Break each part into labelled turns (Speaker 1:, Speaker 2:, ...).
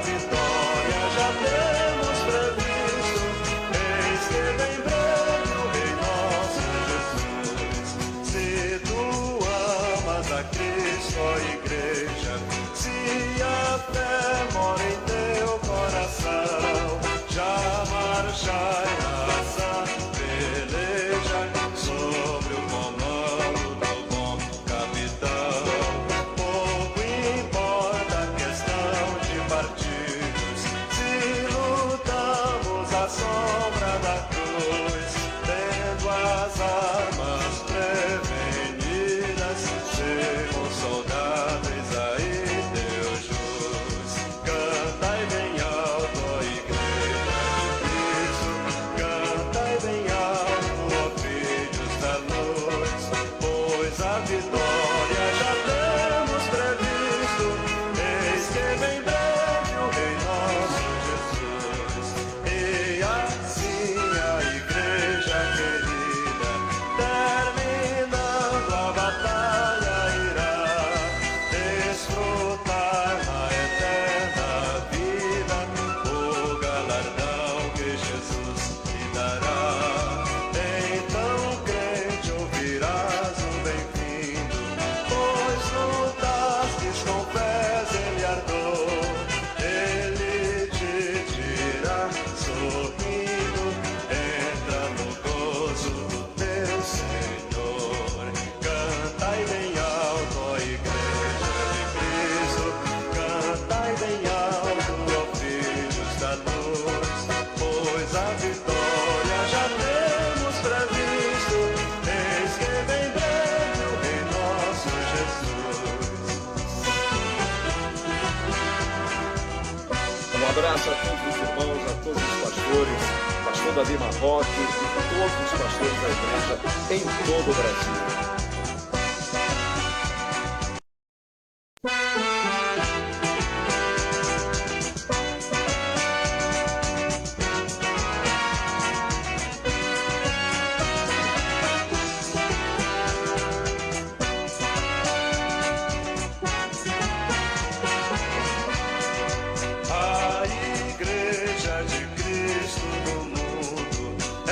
Speaker 1: vitória já temos previsto. Eis que vem breve o Rei nosso Jesus. Se tu amas a Cristo, ó igreja, se a fé mora em teu coração, já marchai nessa peleja sobre o comando do bom capitão. Pouco importa a questão de partidos, se lutamos à sombra da cruz, tendo as armas prevenidas, sermos soldados aí Deus jus. Cantai bem alto, ó igreja de Cristo, cantai bem alto, ó filhos da luz, pois a vitória já temos previsto. Eis que vem breve o Rei nosso Jesus. E assim a igreja querida, terminando a batalha, irá desfrutar na eterna vida o galardão que Jesus lhe dará. Então, crente, ouvirás o bem-vindo, pois lutastes com fé e ardor. Ele te dirá, sorrindo, entra no gozo do teu Senhor. Cantai bem alto, ó igreja de Cristo, cantai bem alto, ó filhos da luz, pois a vitória já temos previsto. Eis que vem breve o Rei nosso Jesus.
Speaker 2: Um abraço a todos os irmãos, a todos os pastores, pastor Davi Marroque e todos os pastores da igreja em todo o Brasil.
Speaker 1: A igreja de Cristo no mundo é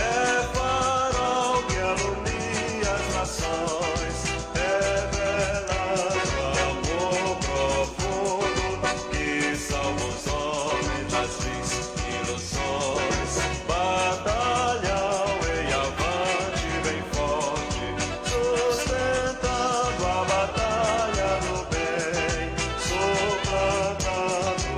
Speaker 1: farol que alumia as nações, revelando amor profundo que salva os homens das vis ilusões. Batalham e avante bem forte, sustentando a batalha do bem, suplantando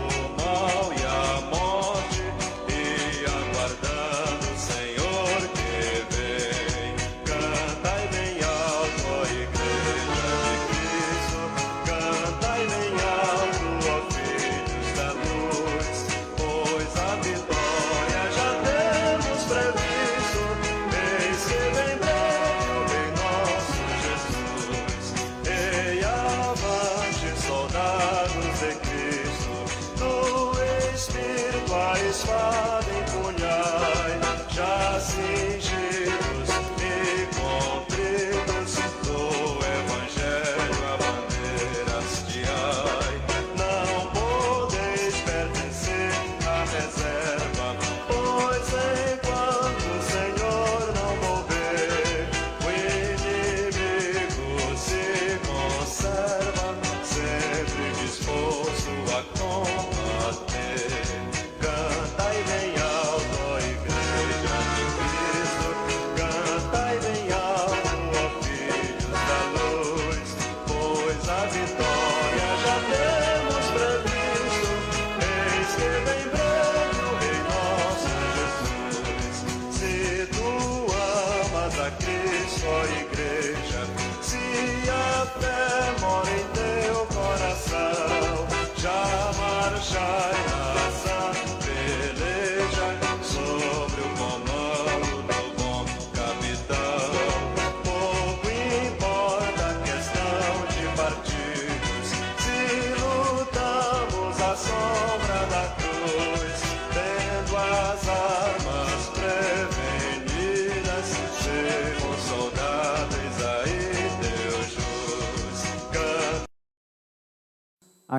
Speaker 1: o mal e a morte, e aguardando o Senhor que vem. Cantai bem alto, ó igreja de Cristo, cantai bem alto, ó filhos da luz, pois a vitória já temos previsto. Eis que vem breve o Rei nosso Jesus. Ei, avante, soldados de Cristo, do Espírito a espada empunhai, já cingidos e compridos do Evangelho a bandeira hasteai. Não podeis pertencer à reserva, pois enquanto o Senhor não mover, o inimigo se conserva, sempre disposto a combater. Cantai bem alto, ó igreja de Cristo, cantai bem alto, ó filhos da luz, pois a vitória já temos previsto. Eis que vem breve o Rei nosso Jesus. Se tu amas a Cristo, ó igreja, se a fé mora em teu coração, já marchai nessa peleja sobre o comando do bom capitão. Pouco importa a questão de partidos, se lutamos à sombra da cruz, tendo as armas prevenidas, sermos soldados aí Deus jus.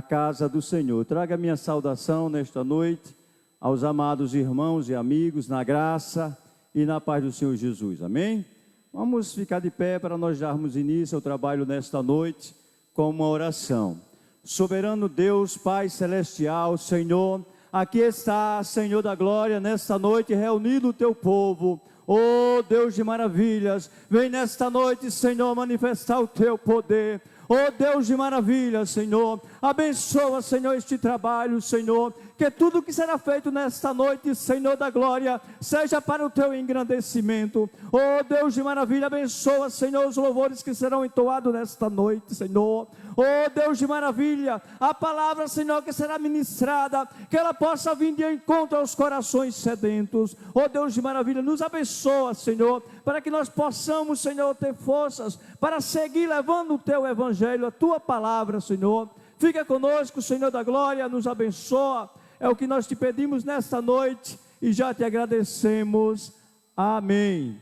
Speaker 3: a casa do Senhor. Traga minha saudação nesta noite aos amados irmãos e amigos na graça e na paz do Senhor Jesus. Amém? Vamos ficar de pé para nós darmos início ao trabalho nesta noite com uma oração. Soberano Deus, Pai Celestial, Senhor, aqui está, Senhor da glória, nesta noite reunido o teu povo. Oh Deus de maravilhas, vem nesta noite, Senhor, manifestar o teu poder. Oh Deus de maravilhas, Senhor, abençoa, Senhor, este trabalho, Senhor, que tudo que será feito nesta noite, Senhor da glória, seja para o teu engrandecimento. Oh Deus de maravilha, abençoa, Senhor, os louvores que serão entoados nesta noite, Senhor. Oh Deus de maravilha, a palavra, Senhor, que será ministrada, que ela possa vir de encontro aos corações sedentos. Oh Deus de maravilha, nos abençoa, Senhor, para que nós possamos, Senhor, ter forças para seguir levando o teu evangelho, a tua palavra, Senhor. Fica conosco, Senhor da glória, nos abençoa. É o que nós te pedimos nesta noite e já te agradecemos. Amém.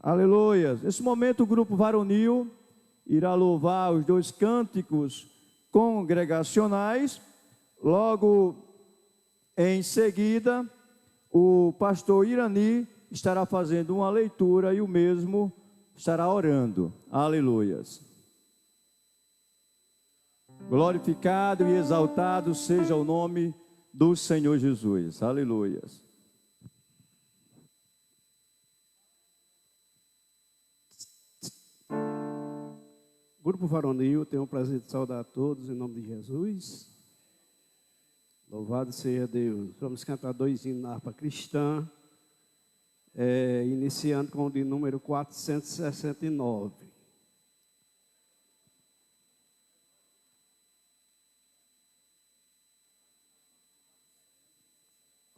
Speaker 3: Aleluia. Nesse momento o grupo varonil irá louvar os 2 cânticos congregacionais. Logo em seguida, o pastor Irani estará fazendo uma leitura e o mesmo estará orando. Aleluias. Glorificado e exaltado seja o nome do Senhor Jesus. Aleluias.
Speaker 4: Grupo Varonil, tenho o prazer de saudar a todos em nome de Jesus. Louvado seja Deus. Vamos cantar 2 hinos na harpa cristã, iniciando com o de número 469.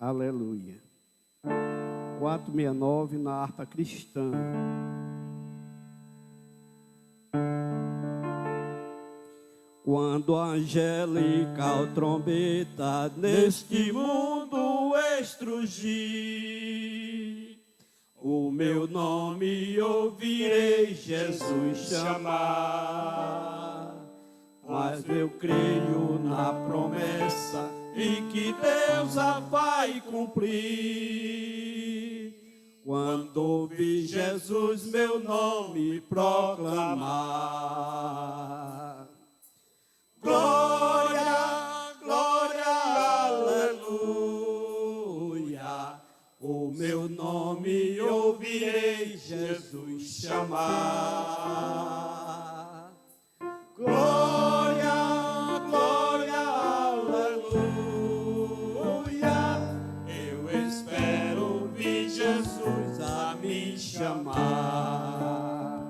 Speaker 4: Aleluia. 469 na harpa cristã. Quando a angelical trombeta neste mundo estrugir, o meu nome ouvirei Jesus chamar. Mas eu creio na promessa e que Deus a vai cumprir. Quando ouvi Jesus meu nome proclamar. Glória, glória, aleluia. O meu nome ouvirei Jesus chamar. Glória, glória, aleluia. Eu espero ouvir Jesus a me chamar.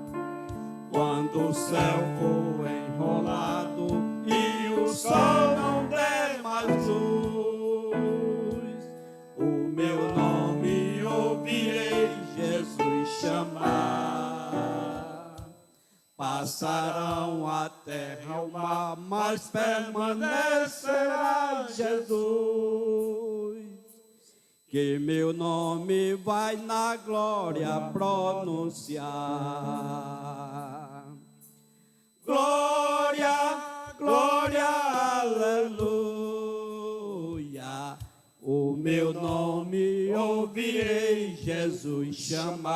Speaker 4: Quando o céu for enrolado e o sol não der mais luz, o meu nome ouvirei Jesus chamar. Passarão a terra e o mar, mas permanecerá Jesus, que meu nome vai na glória pronunciar. Glória, glória, aleluia. O meu nome ouvirei Jesus chamar.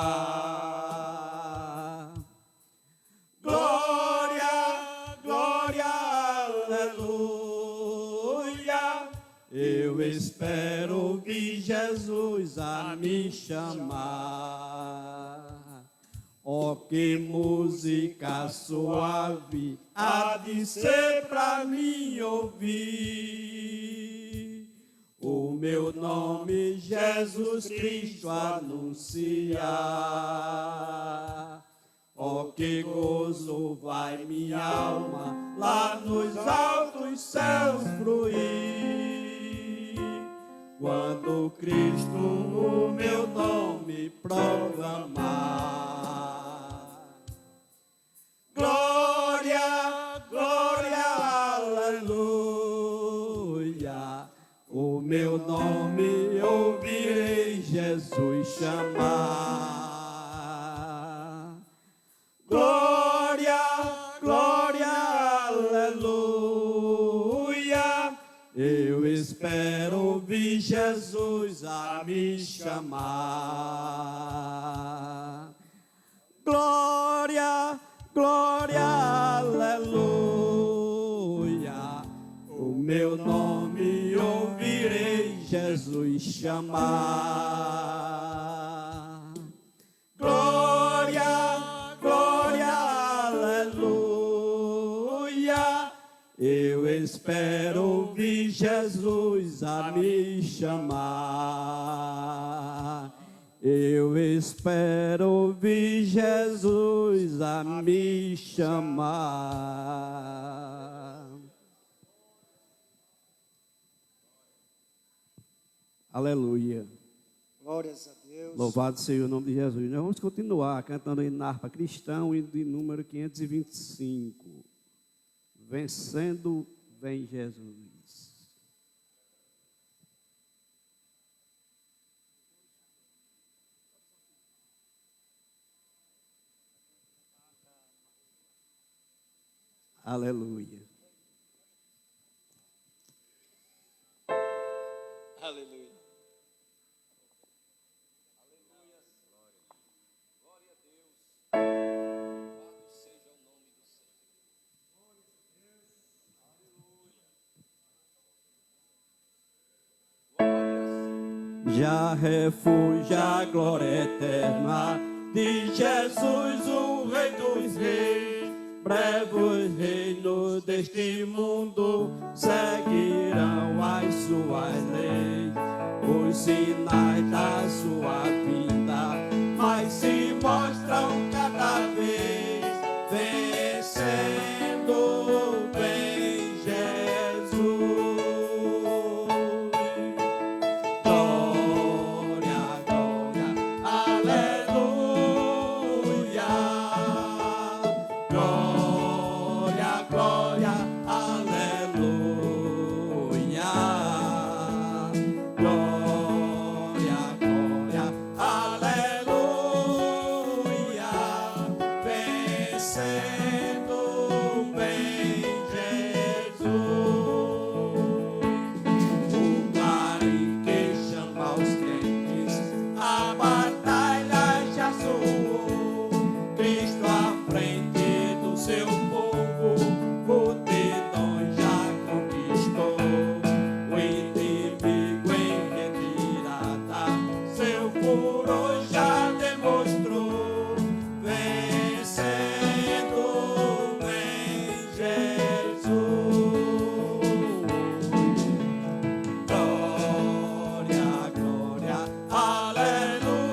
Speaker 4: Glória, glória, aleluia. Eu espero ouvir Jesus a me chamar. Oh, que música suave há de ser pra mim ouvir. O meu nome Jesus Cristo anunciar. Oh, que gozo vai minha alma lá nos altos céus fruir, quando Cristo o meu nome proclamar. Glória, glória, aleluia. O meu nome ouvirei Jesus chamar. Glória, glória, aleluia. espero ouvir Jesus a me chamar. Glória, glória, aleluia. O meu nome ouvirei Jesus chamar. Glória, glória, aleluia. Eu espero ouvir Jesus a me chamar. Eu espero ouvir Jesus a me chamar. Aleluia.
Speaker 5: Glórias a Deus.
Speaker 4: Louvado seja o nome de Jesus. Nós vamos continuar cantando em harpa cristão e de número 525. Vencendo, vem Jesus. Aleluia.
Speaker 5: Aleluia.
Speaker 4: Já refúgio a glória eterna de Jesus, o Rei dos Reis. Breve os reinos deste mundo seguirão as suas leis, os sinais da sua vida, mas se mostram cada vez vencendo bem Jesus. Glória, glória, aleluia. Glória, glória, aleluia. Glória, glória, aleluia. Vencendo bem Jesus. O clarim que chama os crentes, a batalha já soou. Cristo à frente do seu povo, multidões já conquistou. O inimigo em retirada, seu furor já demonstrou. Vencendo bem Jesus. Glória, glória, aleluia.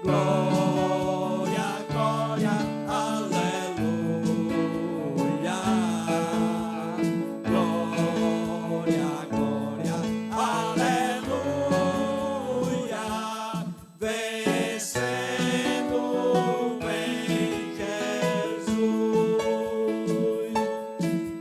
Speaker 4: Glória, glória, aleluia. Glória, glória, aleluia. Vencendo bem Jesus.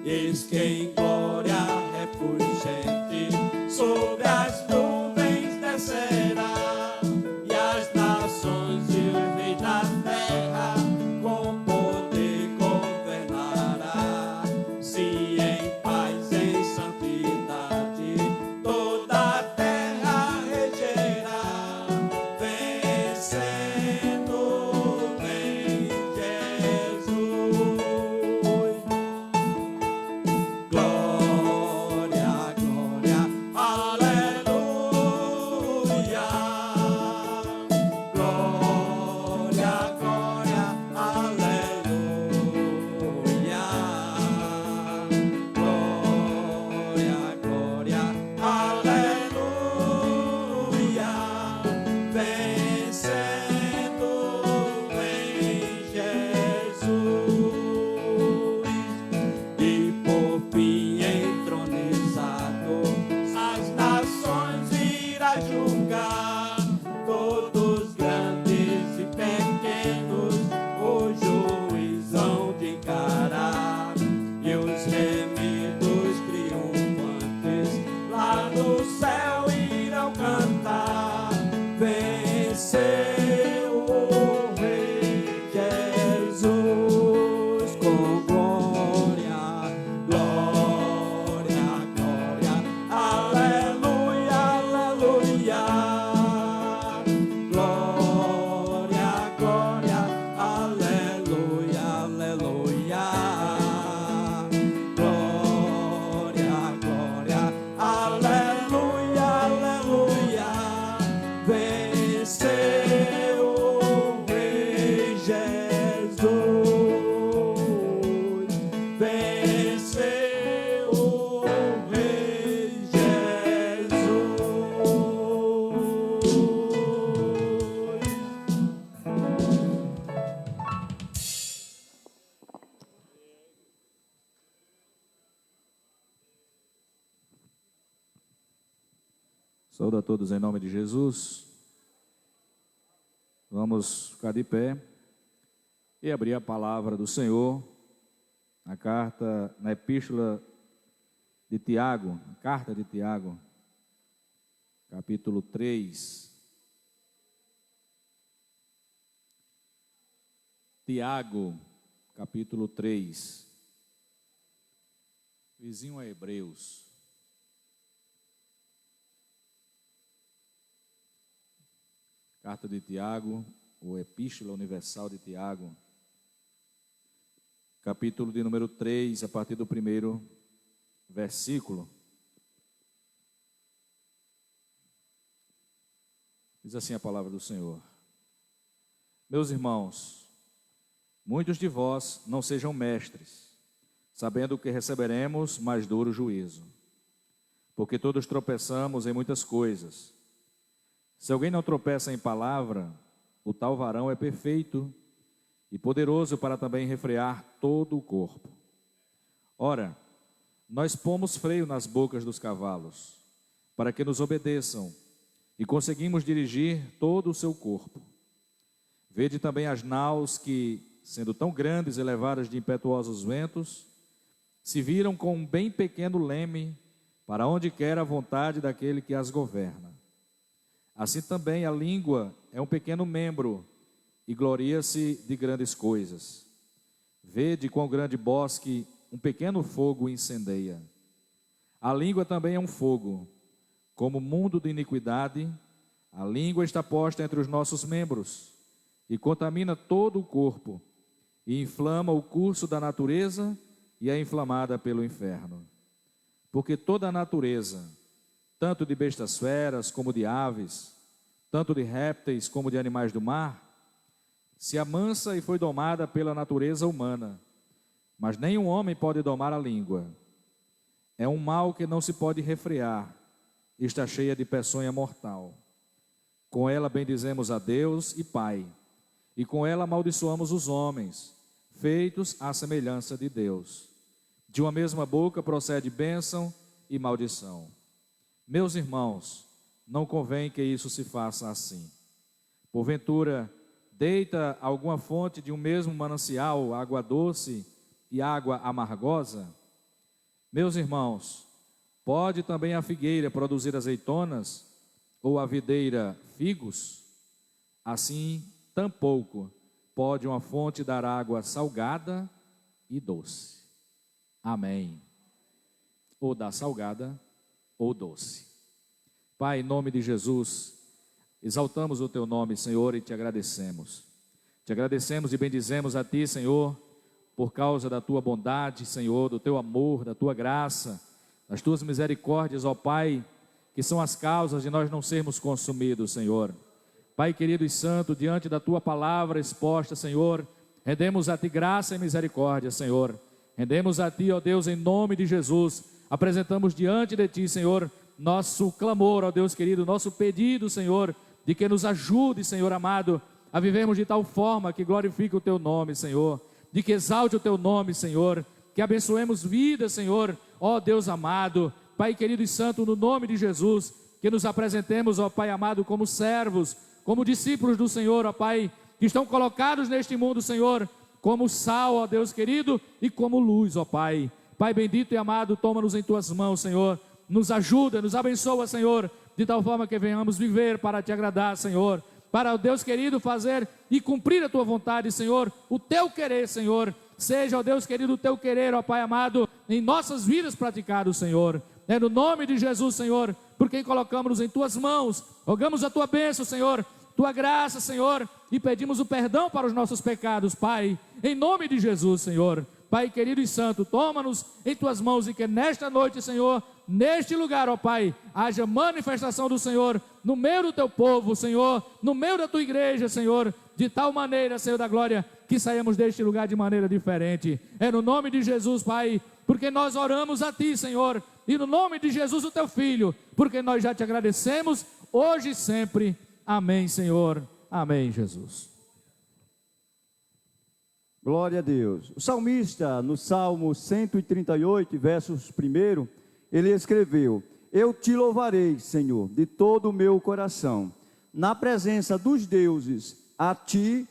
Speaker 4: Eis que em glória refulgente sobre as nuvens descerá, e as nações e os reis da terra com poder governará. Se em paz, em santidade, toda a terra regerá, vencendo bem Jesus. Glória, glória, aleluia.
Speaker 2: Saúdo a todos em nome de Jesus. Vamos ficar de pé e abrir a palavra do Senhor na epístola de Tiago, a carta de Tiago, capítulo 3. Tiago, capítulo 3, vizinho a Hebreus. Carta de Tiago, ou Epístola Universal de Tiago, capítulo de número 3, a partir do primeiro versículo. Diz assim a palavra do Senhor: Meus irmãos, muitos de vós não sejam mestres, sabendo que receberemos mais duro juízo. Porque todos tropeçamos em muitas coisas. Se alguém não tropeça em palavra, o tal varão é perfeito e poderoso para também refrear todo o corpo. Ora, nós pomos freio nas bocas dos cavalos, para que nos obedeçam, e conseguimos dirigir todo o seu corpo. Vede também as naus que, sendo tão grandes e levadas de impetuosos ventos, se viram com um bem pequeno leme, para onde quer a vontade daquele que as governa. Assim também a língua é um pequeno membro, e gloria-se de grandes coisas. Vede quão grande bosque um pequeno fogo incendeia. A língua também é um fogo. Como mundo de iniquidade, a língua está posta entre os nossos membros, e contamina todo o corpo, e inflama o curso da natureza, e é inflamada pelo inferno. Porque toda a natureza, tanto de bestas feras como de aves, tanto de répteis como de animais do mar, se amansa e foi domada pela natureza humana, mas nenhum homem pode domar a língua. É um mal que não se pode refrear, e está cheia de peçonha mortal. Com ela bendizemos a Deus e Pai, e com ela amaldiçoamos os homens, feitos à semelhança de Deus. De uma mesma boca procede bênção e maldição. Meus irmãos, não convém que isso se faça assim. Porventura, deita alguma fonte de um mesmo manancial água doce e água amargosa? Meus irmãos, pode também a figueira produzir azeitonas, ou a videira figos? Assim, tampouco pode uma fonte dar água salgada e doce. Amém. Ou dar salgada ou doce. Pai, em nome de Jesus, exaltamos o Teu nome, Senhor, e Te agradecemos. Te agradecemos e bendizemos a Ti, Senhor, por causa da Tua bondade, Senhor, do Teu amor, da Tua graça, das Tuas misericórdias, ó Pai, que são as causas de nós não sermos consumidos, Senhor. Pai querido e santo, diante da Tua palavra exposta, Senhor, rendemos a Ti graça e misericórdia, Senhor. Rendemos a Ti, ó Deus, em nome de Jesus. Apresentamos diante de Ti, Senhor, nosso clamor, ó Deus querido, nosso pedido, Senhor, de que nos ajude, Senhor amado, a vivermos de tal forma que glorifique o Teu nome, Senhor, de que exalte o Teu nome, Senhor, que abençoemos vidas, Senhor, ó Deus amado, Pai querido e santo, no nome de Jesus, que nos apresentemos, ó Pai amado, como servos, como discípulos do Senhor, ó Pai, que estão colocados neste mundo, Senhor, como sal, ó Deus querido, e como luz, ó Pai. Pai bendito e amado, toma-nos em Tuas mãos, Senhor, nos ajuda, nos abençoa, Senhor, de tal forma que venhamos viver para Te agradar, Senhor, para, ó Deus querido, fazer e cumprir a Tua vontade, Senhor, o Teu querer, Senhor, seja, ó Deus querido, o Teu querer, ó Pai amado, em nossas vidas praticado, Senhor, é no nome de Jesus, Senhor, por quem colocamos-nos em Tuas mãos, rogamos a Tua bênção, Senhor, Tua graça, Senhor, e pedimos o perdão para os nossos pecados, Pai, em nome de Jesus, Senhor. Pai querido e santo, toma-nos em Tuas mãos e que nesta noite, Senhor, neste lugar, ó Pai, haja manifestação do Senhor no meio do Teu povo, Senhor, no meio da Tua igreja, Senhor, de tal maneira, Senhor da glória, que saímos deste lugar de maneira diferente. É no nome de Jesus, Pai, porque nós oramos a Ti, Senhor, e no nome de Jesus, o Teu Filho, porque nós já Te agradecemos, hoje e sempre. Amém, Senhor. Amém, Jesus.
Speaker 3: Glória a Deus. O salmista, no Salmo 138, versos 1, ele escreveu: eu te louvarei, Senhor, de todo o meu coração. Na presença dos deuses, a ti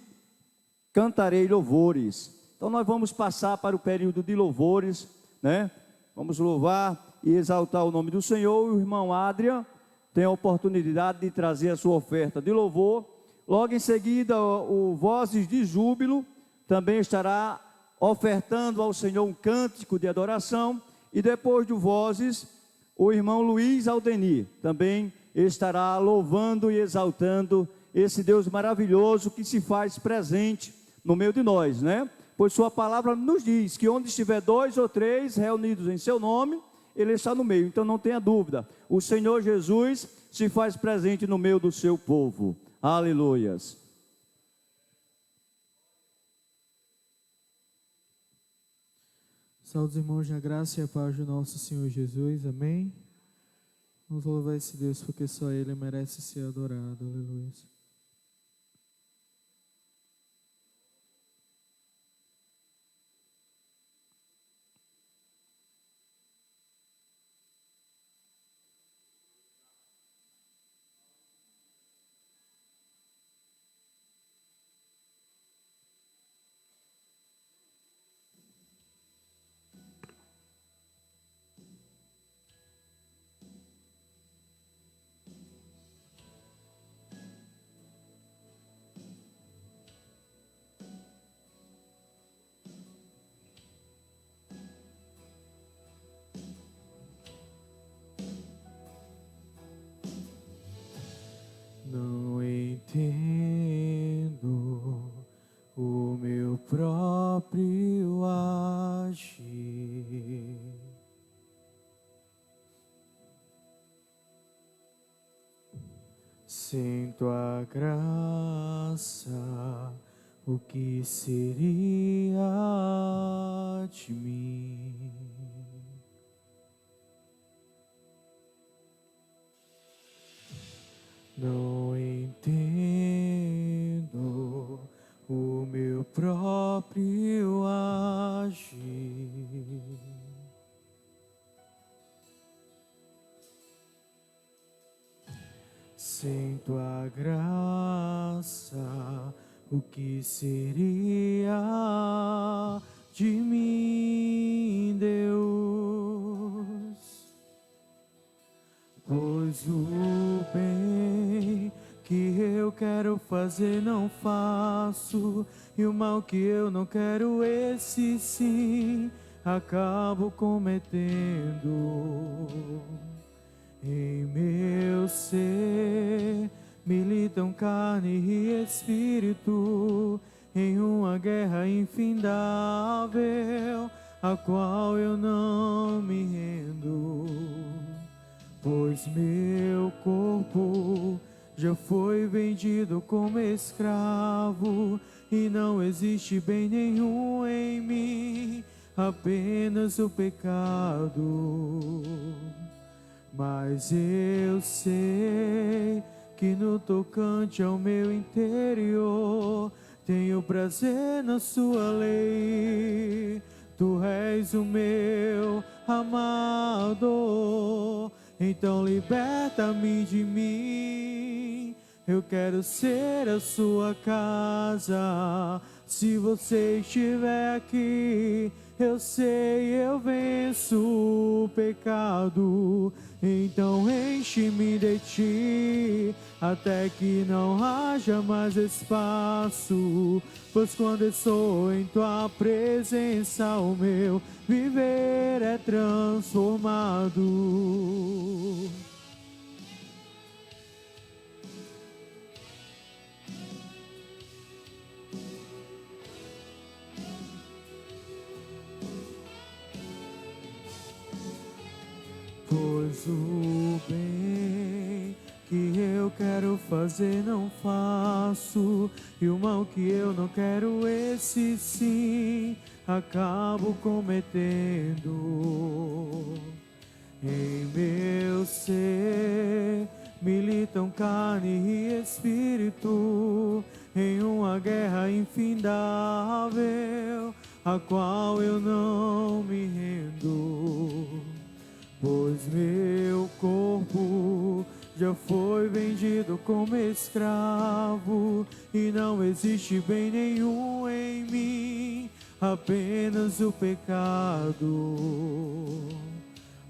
Speaker 3: cantarei louvores. Então nós vamos passar para o período de louvores, né? Vamos louvar e exaltar o nome do Senhor. O irmão Adrian tem a oportunidade de trazer a sua oferta de louvor. Logo em seguida, o Vozes de Júbilo também estará ofertando ao Senhor um cântico de adoração. E depois do Vozes, o irmão Luiz Aldenir também estará louvando e exaltando esse Deus maravilhoso que se faz presente no meio de nós, né? Pois sua palavra nos diz que onde estiver 2 ou 3 reunidos em seu nome, ele está no meio. Então não tenha dúvida, o Senhor Jesus se faz presente no meio do seu povo. Aleluias.
Speaker 6: Salve os irmãos na graça e a paz do nosso Senhor Jesus, amém? Vamos louvar esse Deus, porque só Ele merece ser adorado, aleluia. Não entendo o meu próprio agir. Sinto a graça, o que seria de mim? Não entendo o meu próprio agir. Sinto a graça, o que seria de mim, Deus? Pois o bem que eu quero fazer não faço, e o mal que eu não quero, esse sim, acabo cometendo. Em meu ser militam carne e espírito, em uma guerra infindável, a qual eu não me rendo. Pois meu corpo já foi vendido como escravo, e não existe bem nenhum em mim, apenas o pecado. Mas eu sei que no tocante ao meu interior, tenho prazer na sua lei. Tu és o meu amado, então liberta-me de mim. Eu quero ser a sua casa. Se você estiver aqui, eu sei, eu venço o pecado. Então enche-me de ti, até que não haja mais espaço. Pois quando eu sou em tua presença, o meu viver é transformado. Pois o bem que eu quero fazer não faço, e o mal que eu não quero, esse sim, acabo cometendo. Em meu ser militam carne e espírito, em uma guerra infindável, a qual eu não me rendo. Pois meu meu corpo já foi vendido como escravo e não existe bem nenhum em mim, apenas o pecado.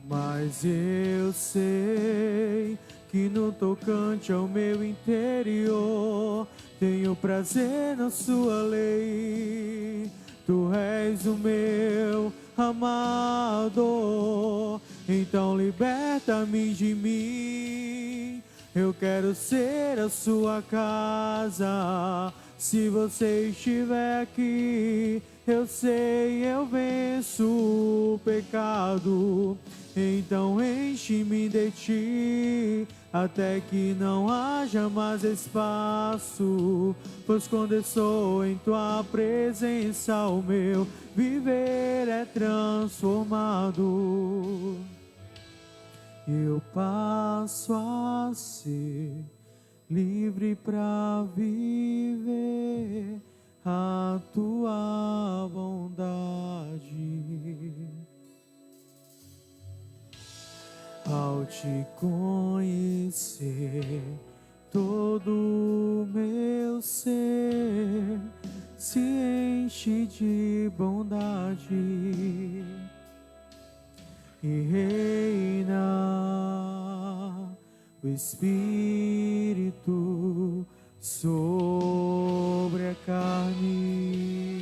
Speaker 6: Mas eu sei que no tocante ao meu interior tenho prazer na sua lei. Tu és o meu amado, então liberta-me de mim. Eu quero ser a sua casa. Se você estiver aqui, eu sei, eu venço o pecado. Então enche-me de ti, até que não haja mais espaço. Pois quando eu sou em tua presença, o meu viver é transformado. Eu passo a ser livre para viver a tua bondade. Ao te conhecer, todo o meu ser se enche de bondade e reina o Espírito sobre a carne.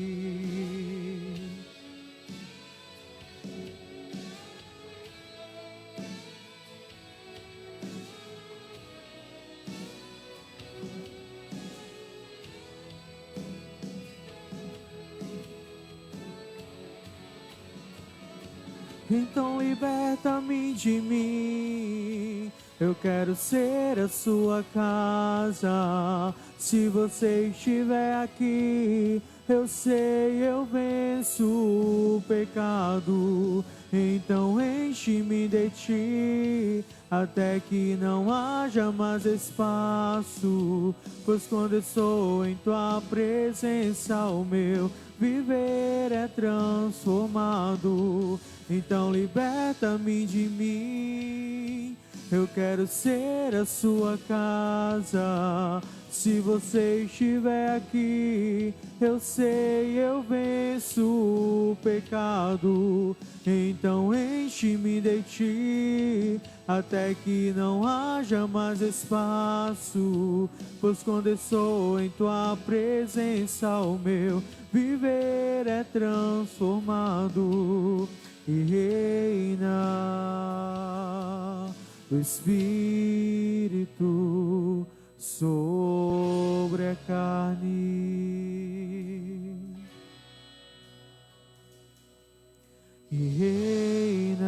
Speaker 6: Então liberta-me de mim. Eu quero ser a sua casa. Se você estiver aqui, eu sei, eu venço o pecado. Então enche-me de ti, até que não haja mais espaço. Pois quando eu sou em tua presença, o meu viver é transformado. Então liberta-me de mim. Eu quero ser a sua casa. Se você estiver aqui, eu sei, eu venço o pecado. Então enche-me de ti, até que não haja mais espaço. Pois quando eu sou em tua presença, o meu viver é transformado e reina o Espírito sobre a carne e reina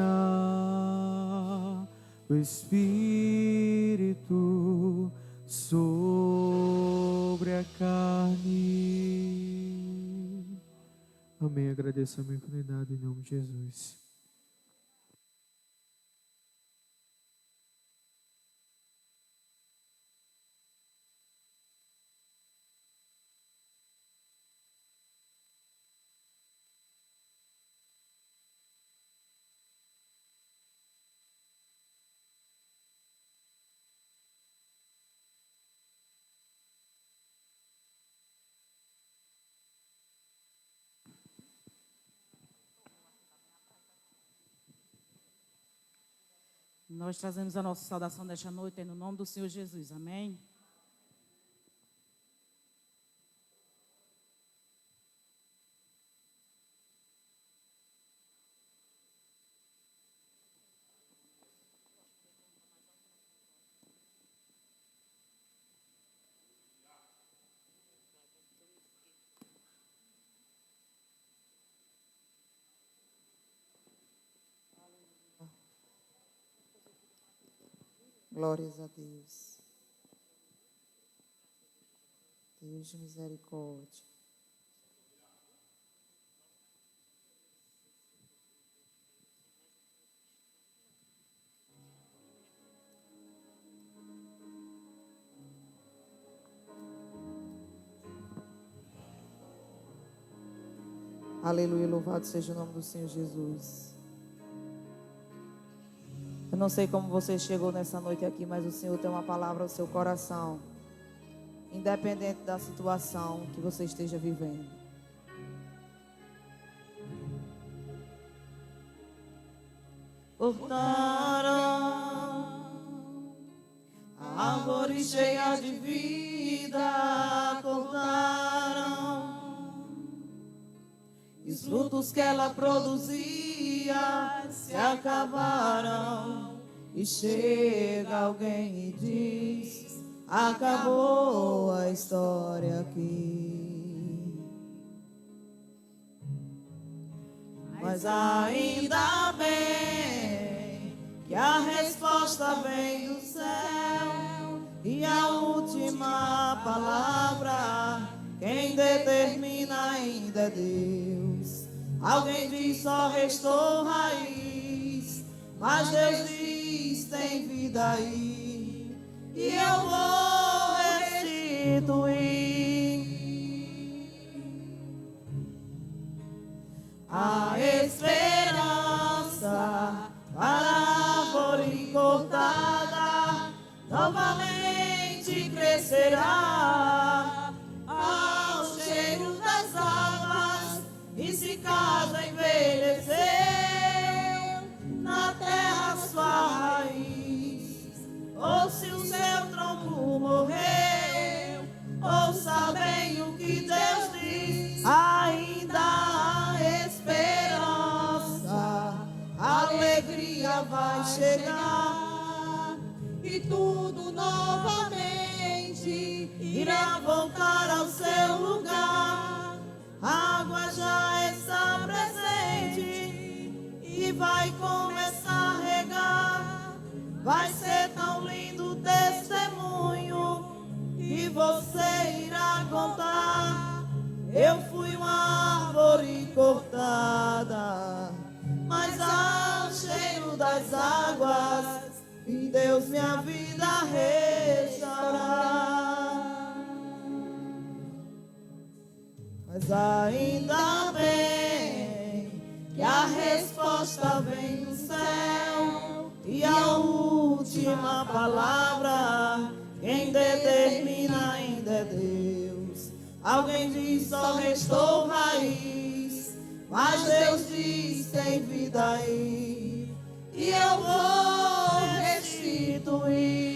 Speaker 6: o Espírito sobre a carne. Amém. Agradeço a minha oportunidade em nome de Jesus.
Speaker 7: Nós trazemos a nossa saudação desta noite no nome do Senhor Jesus. Amém?
Speaker 8: Glórias a Deus. Deus de misericórdia. Aleluia, louvado seja o nome do Senhor Jesus. Eu não sei como você chegou nessa noite aqui, mas o Senhor tem uma palavra ao seu coração, independente da situação que você esteja vivendo. Cortaram a árvore cheia de vida, cortaram e os frutos que ela produzia se acabaram. E chega alguém e diz: acabou a história aqui. Mas ainda bem que a resposta vem do céu, e a última palavra quem determina ainda é Deus. Alguém diz: só restou raiz, mas Deus diz: tem vida aí, e eu vou restituir a esperança para a árvore cortada. Novamente crescerá ao cheiro das águas, e se caso envelheceu na terra sua raiz, ou se o seu tronco morreu, ouça bem o que Deus diz: ainda há esperança, a alegria vai chegar, e tudo novamente irá voltar ao seu lugar. A água já está presente e vai começar a regar. Vai ser tão lindo o testemunho que você irá contar. Eu fui uma árvore cortada, mas ao cheiro das águas vi Deus minha vida restaurar. Mas ainda bem que a resposta vem do céu, e a última palavra quem determina ainda é Deus. Alguém diz: só restou raiz, mas Deus diz: tem vida aí, e eu vou restituir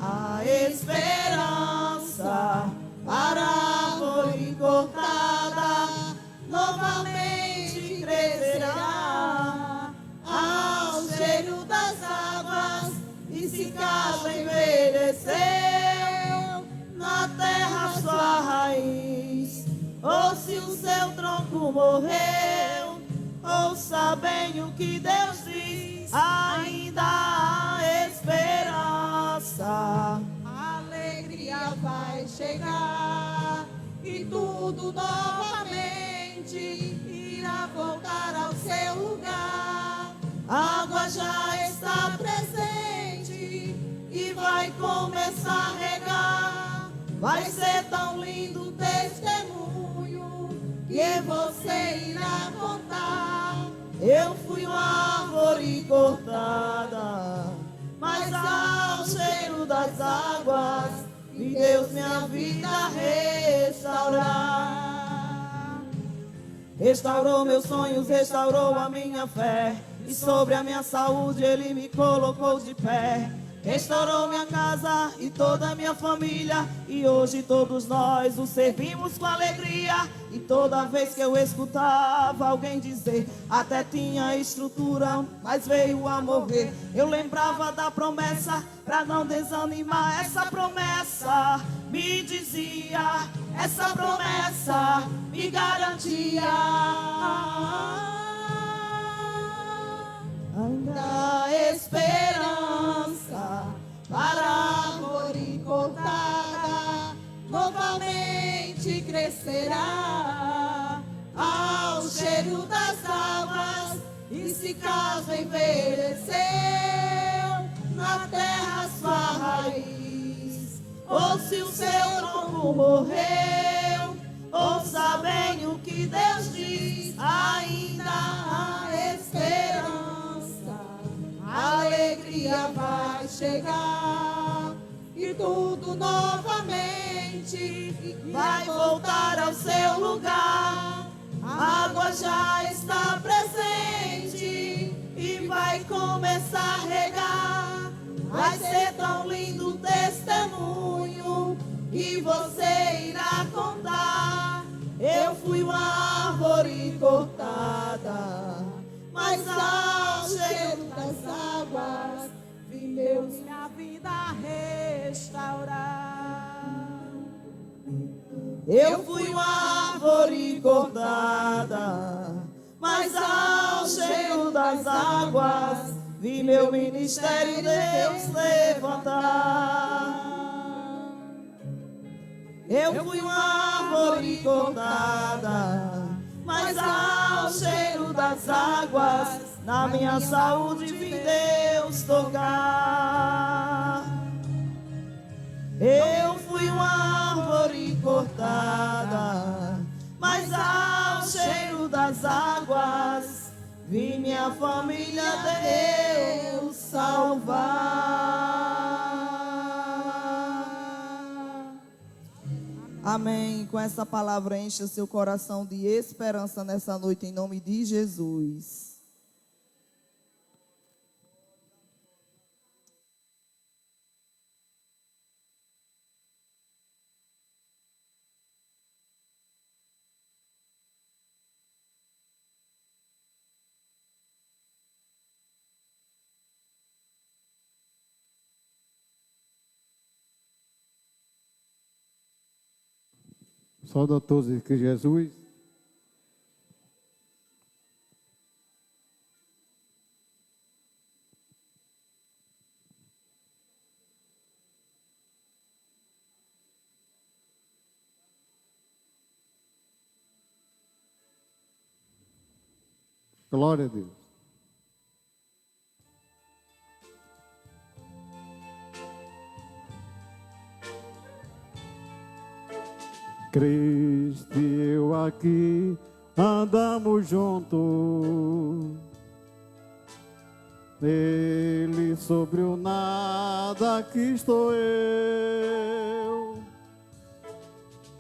Speaker 8: a esperança para a árvore cortada. Novamente crescerá ao cheiro das águas, e se caso envelheceu na terra sua raiz, ou se o seu tronco morreu, ouça bem o que Deus diz: ainda há esperança, a alegria vai chegar, e tudo novamente irá voltar ao seu lugar. A água já está presente e vai começar a regar. Vai ser tão lindo o testemunho que você irá contar. Eu fui uma árvore cortada, mas ao cheiro das águas vi Deus minha vida restaurar. Restaurou meus sonhos, restaurou a minha fé, e sobre a minha saúde Ele me colocou de pé. Restaurou minha casa e toda a minha família, e hoje todos nós o servimos com alegria. E toda vez que eu escutava alguém dizer: até tinha estrutura, mas veio a morrer, eu lembrava da promessa pra não desanimar. Essa promessa me dizia, essa promessa me garantia. Ainda há esperança para a árvore cortada. Novamente crescerá ao cheiro das águas, e se caso envelheceu na terra sua raiz, ou se o seu tronco morreu, ouça bem o que Deus diz: ainda há dia vai chegar e tudo novamente vai voltar ao seu lugar. A água já está presente e vai começar a regar. Vai ser tão lindo o testemunho que você irá contar. Eu fui uma árvore cortada, mas ao cheiro das águas vi minha vida restaurar. Eu fui uma árvore cortada, mas ao cheiro das águas vi meu ministério Deus levantar. Eu fui uma árvore cortada, mas ao cheiro das águas na minha saúde vi Deus tocar. Eu fui uma árvore cortada, mas ao cheiro das águas vi minha família Deus salvar. Amém. Com essa palavra enche o seu coração de esperança nessa noite, em nome de Jesus.
Speaker 3: Saúde a todos em Cristo Jesus. Glória a Deus. Cristo e eu aqui andamos juntos. Ele sobre o nada, aqui estou eu.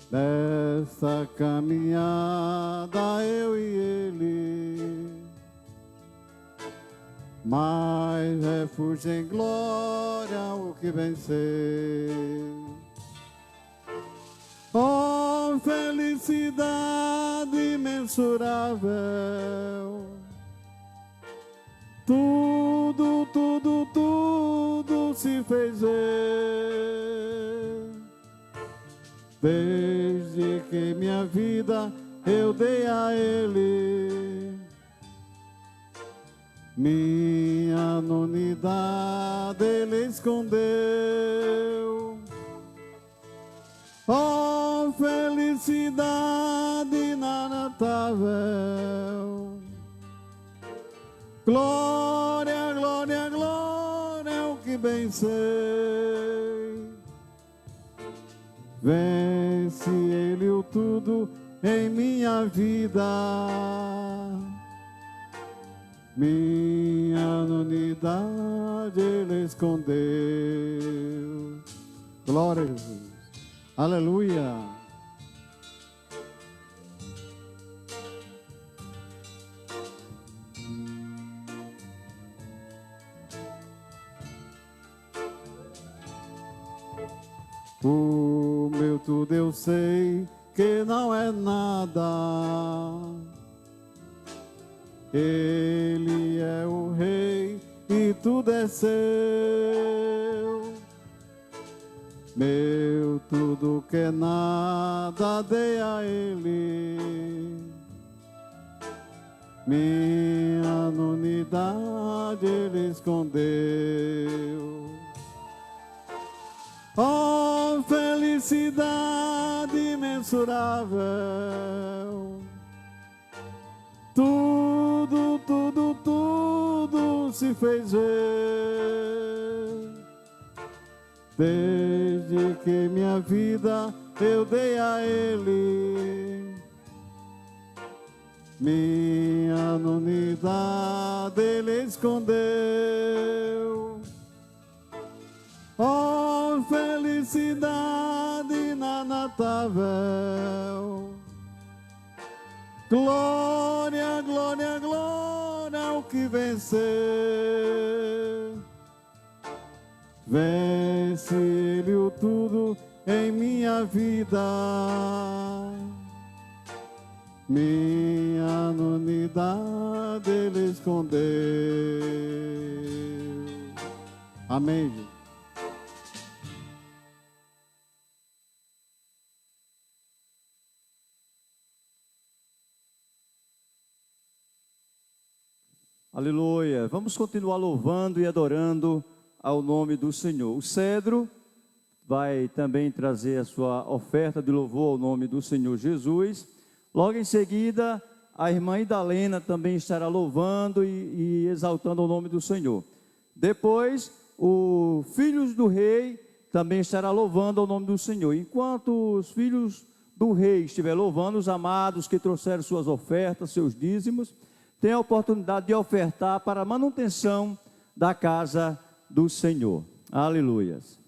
Speaker 3: Nessa caminhada eu e ele, mais refúgio em glória o que vencer. Oh, felicidade imensurável, tudo, tudo, tudo se fez ver. Desde que minha vida eu dei a Ele, minha nonidade Ele escondeu. Oh, felicidade inabatável, glória, glória, glória, o que bem sei. Vence Ele o tudo em minha vida, minha nonidade Ele escondeu. Glória a Jesus. Aleluia. O meu tudo eu sei que não é nada. Ele é o rei e tudo é seu. Meu tudo que é nada dei a Ele, minha nonidade Ele escondeu. Oh, felicidade imensurável, tudo, tudo, tudo se fez ver. Desde que minha vida eu dei a Ele, minha nonidade Ele escondeu. felicidade inabatável. Glória, glória, glória ao que venceu. Vence-lhe o tudo em minha vida. Minha nulidade ele escondeu. Amém, gente. Aleluia. Vamos continuar louvando e adorando ao nome do Senhor. O Cedro vai também trazer a sua oferta de louvor ao nome do Senhor Jesus. Logo em seguida, a irmã Idalena também estará louvando e exaltando o nome do Senhor. Depois, o Filhos do Rei também estará louvando ao nome do Senhor. Enquanto os filhos do Rei estiverem louvando, os amados que trouxeram suas ofertas, seus dízimos, têm a oportunidade de ofertar para a manutenção da casa do Senhor. Aleluias.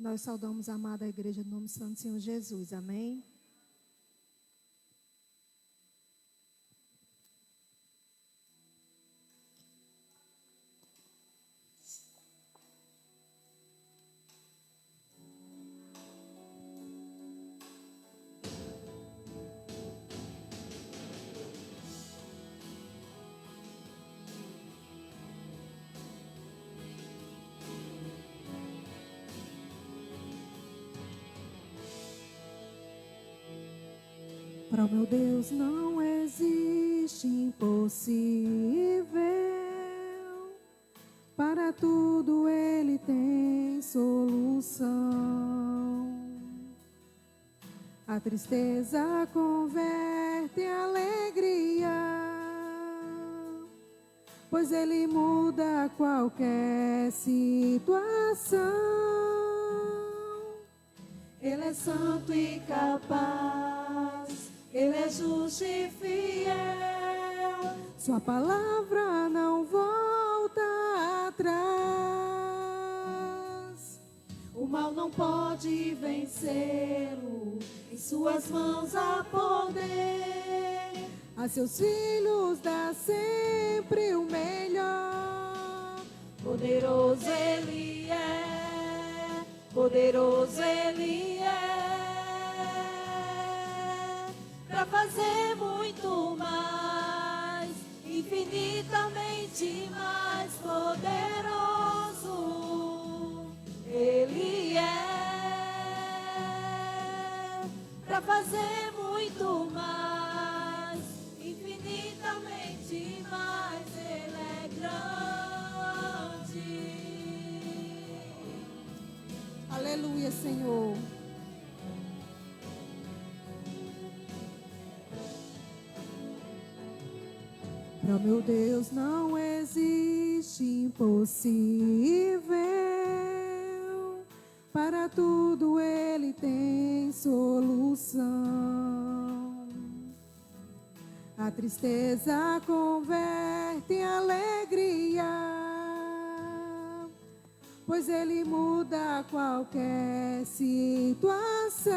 Speaker 9: Nós saudamos a amada igreja do nome santo do Senhor Jesus. Amém? Para o meu Deus não existe impossível, para tudo Ele tem solução. A tristeza converte em alegria, pois Ele muda qualquer situação. Ele é santo e capaz, Ele é justo e fiel, sua palavra não volta atrás. O mal não pode vencê-lo, em suas mãos há poder. A seus filhos dá sempre o melhor. Poderoso Ele é, poderoso Ele é, para fazer muito mais, infinitamente mais poderoso. Ele é, para fazer muito mais, infinitamente mais. Ele é grande. Aleluia, Senhor. Para meu Deus não existe impossível, para tudo Ele tem solução. A tristeza converte em alegria, pois Ele muda qualquer situação.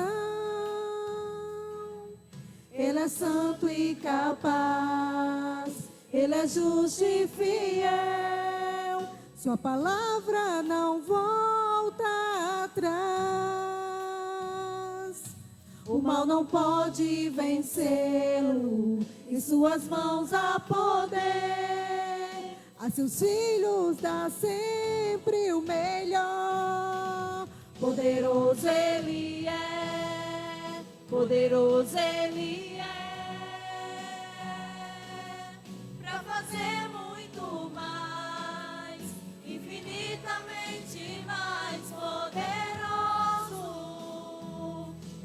Speaker 9: Ele é santo e capaz, Ele é justo e fiel, sua palavra não volta atrás. O mal não pode vencê-lo, em suas mãos há poder. A seus filhos dá sempre o melhor. Poderoso Ele é, poderoso Ele é, para fazer muito mais, infinitamente mais poderoso.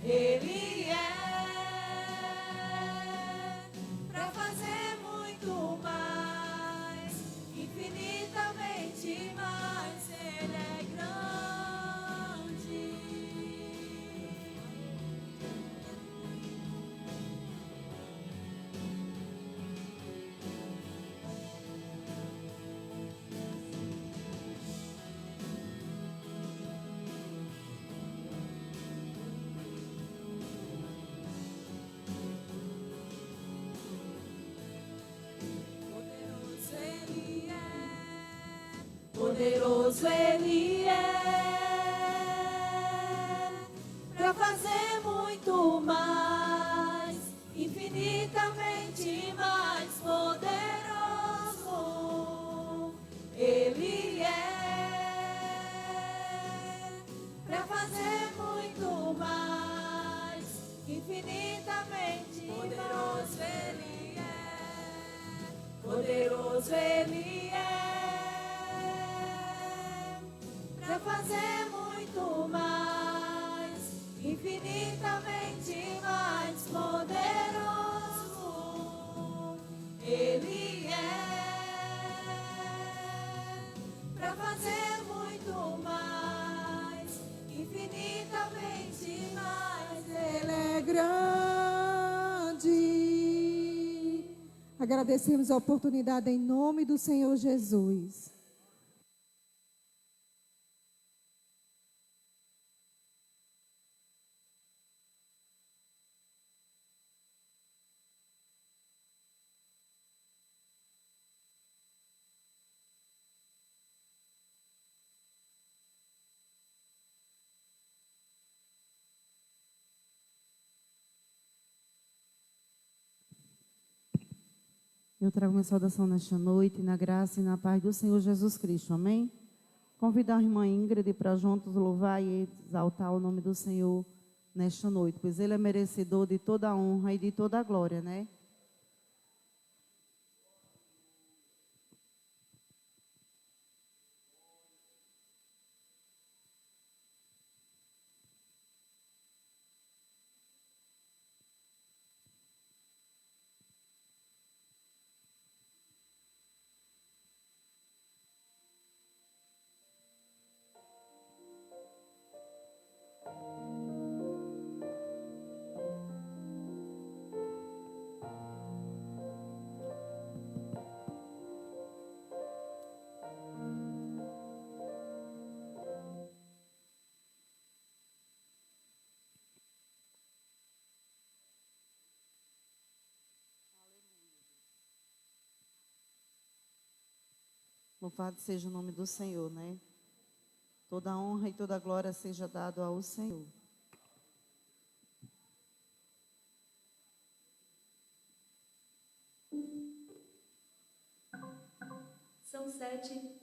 Speaker 9: Ele é, para fazer muito mais, infinitamente
Speaker 8: poderoso Ele é, para fazer muito mais, infinitamente mais poderoso. Ele é, para fazer muito mais, infinitamente poderoso Ele é, poderoso Ele é, para fazer muito mais, infinitamente mais poderoso. Ele é, para fazer muito mais, infinitamente mais.
Speaker 9: Ele é grande. Agradecemos a oportunidade em nome do Senhor Jesus.
Speaker 7: Eu trago minha saudação nesta noite, na graça e na paz do Senhor Jesus Cristo. Amém? Convidar a irmã Ingrid para juntos louvar e exaltar o nome do Senhor nesta noite, pois Ele é merecedor de toda a honra e de toda a glória, né? Louvado seja o nome do Senhor, né? Toda a honra e toda a glória seja dado ao Senhor.
Speaker 8: São 7.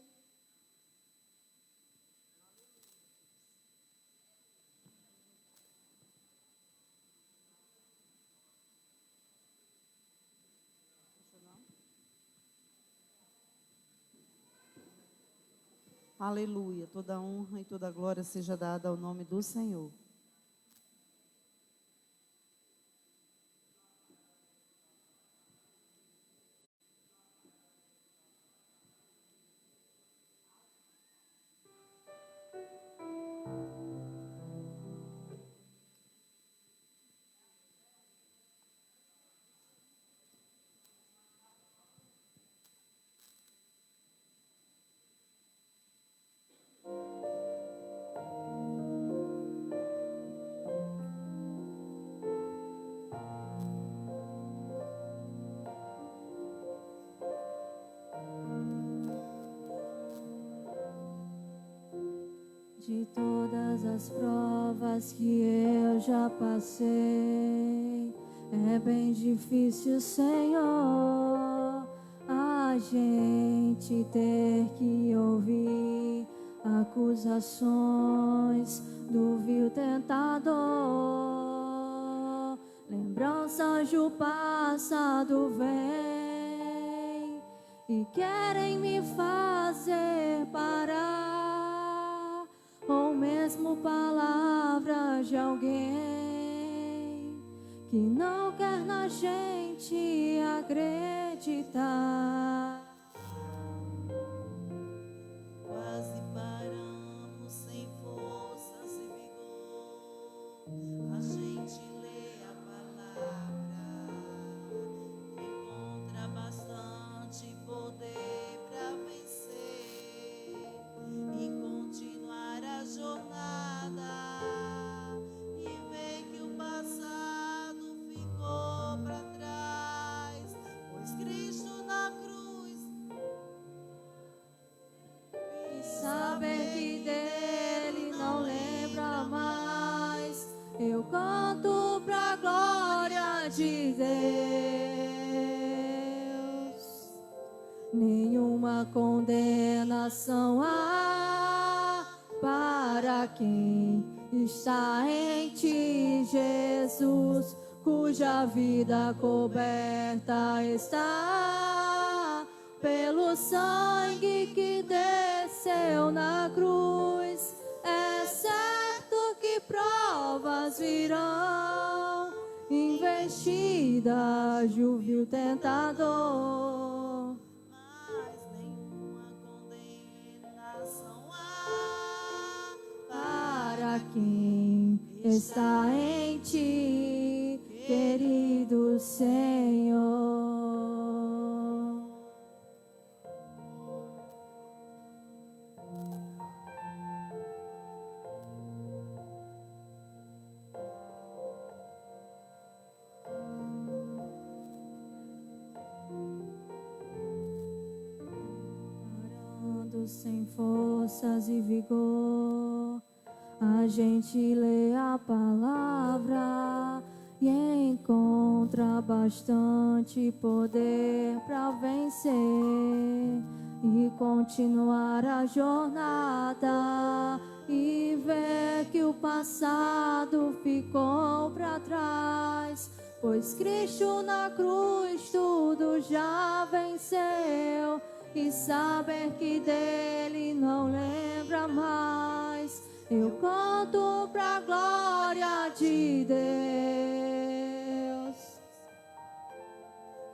Speaker 7: Aleluia. Toda a honra e toda a glória seja dada ao nome do Senhor.
Speaker 8: De todas as provas que eu já passei, é bem difícil, Senhor, a gente ter que ouvir acusações do vil tentador. Lembranças do passado vêm e querem me fazer parar, ou mesmo palavras de alguém que não quer na gente acreditar. Quase paramos sem forças e vigor. A gente lê a palavra, encontra bastante poder para vencer e continuar a jornada, e ver que o passado ficou para trás, pois Cristo na cruz
Speaker 10: de Deus. Nenhuma condenação há para quem está em ti, Jesus, cuja vida coberta está pelo sangue que desceu na cruz. É certo que provas virão, investida, juviu tentador.
Speaker 8: Mas nenhuma condenação há
Speaker 10: Para quem está em ti, querido Senhor. Parando sem forças e vigor, a gente lê a palavra e encontra bastante poder para vencer e continuar a jornada e ver que o passado ficou para trás, pois Cristo na cruz tudo já venceu, e saber que dele não lembra mais. Eu canto pra glória de Deus.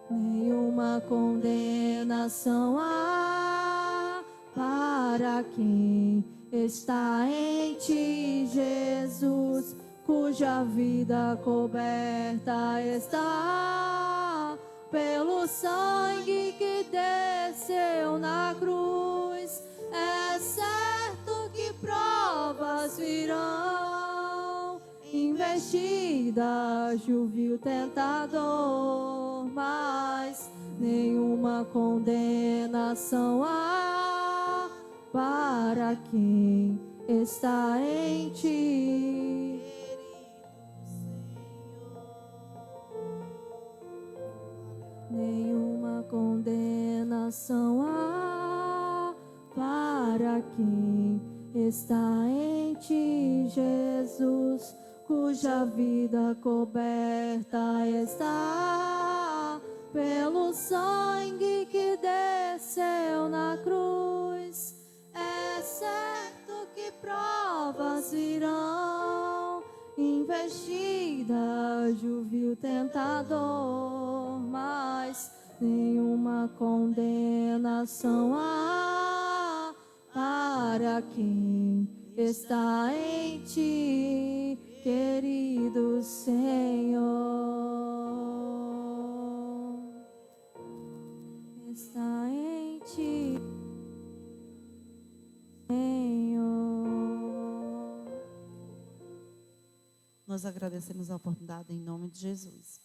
Speaker 10: Nenhuma condenação há para quem está em ti, Jesus, cuja vida coberta está pelo sangue que desceu na cruz. É certo que provas virão, investida, juviu tentador, mas nenhuma condenação há para quem está em ti. Nenhuma condenação há para quem está em ti, Jesus, cuja vida coberta está pelo sangue que desceu na cruz. É certo que provas virão, investida, juviu tentador, mas nenhuma condenação há para quem está em ti, querido Senhor. Está em ti, Senhor.
Speaker 7: Nós agradecemos a oportunidade em nome de Jesus.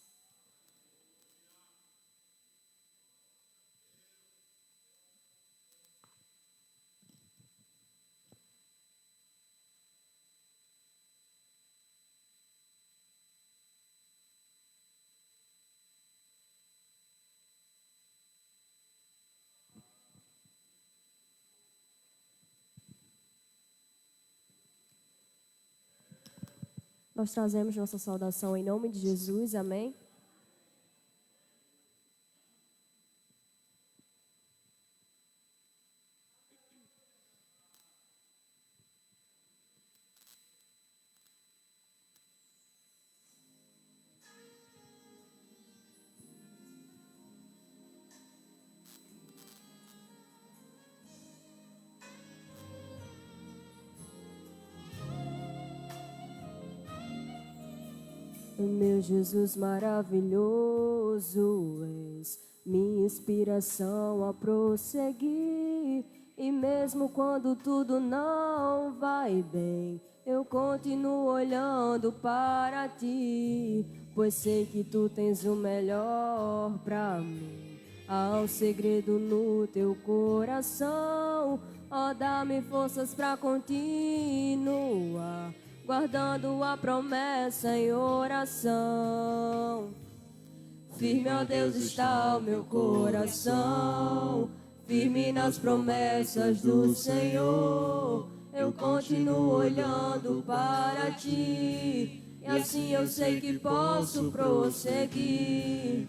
Speaker 10: Nós trazemos nossa saudação em nome de Jesus, amém? Meu Jesus maravilhoso, és minha inspiração a prosseguir. E mesmo quando tudo não vai bem, eu continuo olhando para ti, pois sei que tu tens o melhor pra mim. Há um segredo no teu coração, ó, dá-me forças pra continuar, guardando a promessa em oração. Firme, ó Deus, está o meu coração, firme nas promessas do Senhor. Eu continuo olhando para ti, e assim eu sei que posso prosseguir.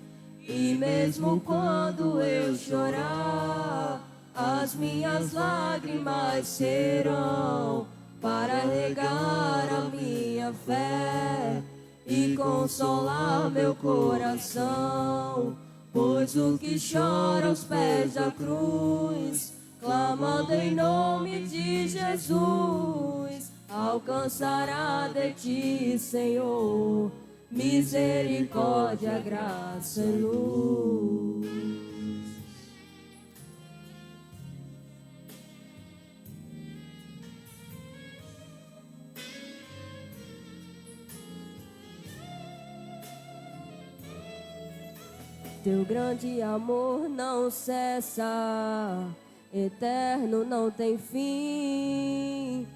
Speaker 10: E mesmo quando eu chorar, as minhas lágrimas serão para regar a minha fé e consolar meu coração. Pois o que chora aos pés da cruz, clamando em nome de Jesus, alcançará de ti, Senhor, misericórdia, graça e luz. Teu grande amor não cessa, eterno não tem fim.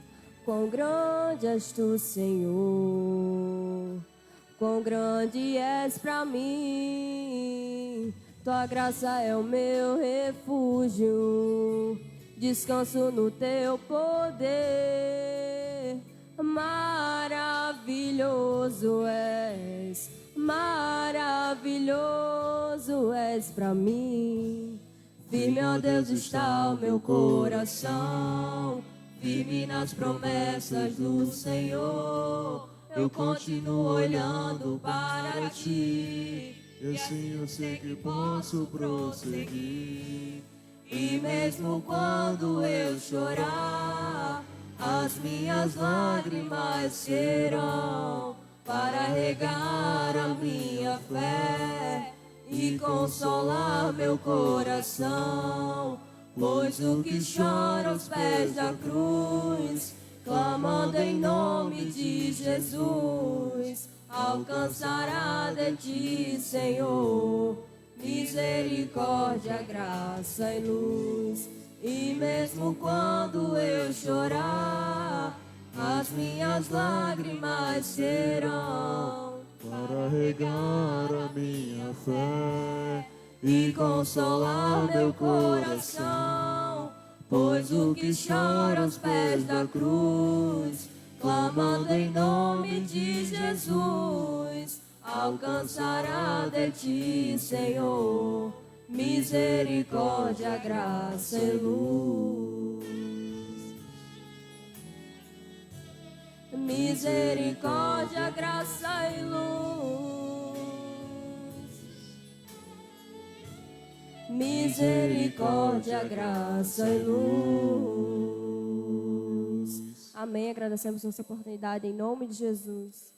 Speaker 10: Quão grande és tu, Senhor, quão grande és pra mim. Tua graça é o meu refúgio, descanso no teu poder. Maravilhoso és, maravilhoso és pra mim. Firme, ó Deus, está o meu coração, firme nas promessas do Senhor. Eu continuo olhando para ti, e assim eu sei que posso prosseguir. E mesmo quando eu chorar, as minhas lágrimas serão para regar a minha fé e consolar meu coração. Pois o que chora aos pés da cruz, clamando em nome de Jesus, alcançará de ti, Senhor, misericórdia, graça e luz. E mesmo quando eu chorar, as minhas lágrimas serão
Speaker 1: para regar a minha fé
Speaker 10: e consolar meu coração. Pois o que chora aos pés da cruz, clamando em nome de Jesus, alcançará de ti, Senhor, misericórdia, graça e luz. Misericórdia, graça e luz. Misericórdia, graça e luz. Amém. Agradecemos essa oportunidade em nome de Jesus.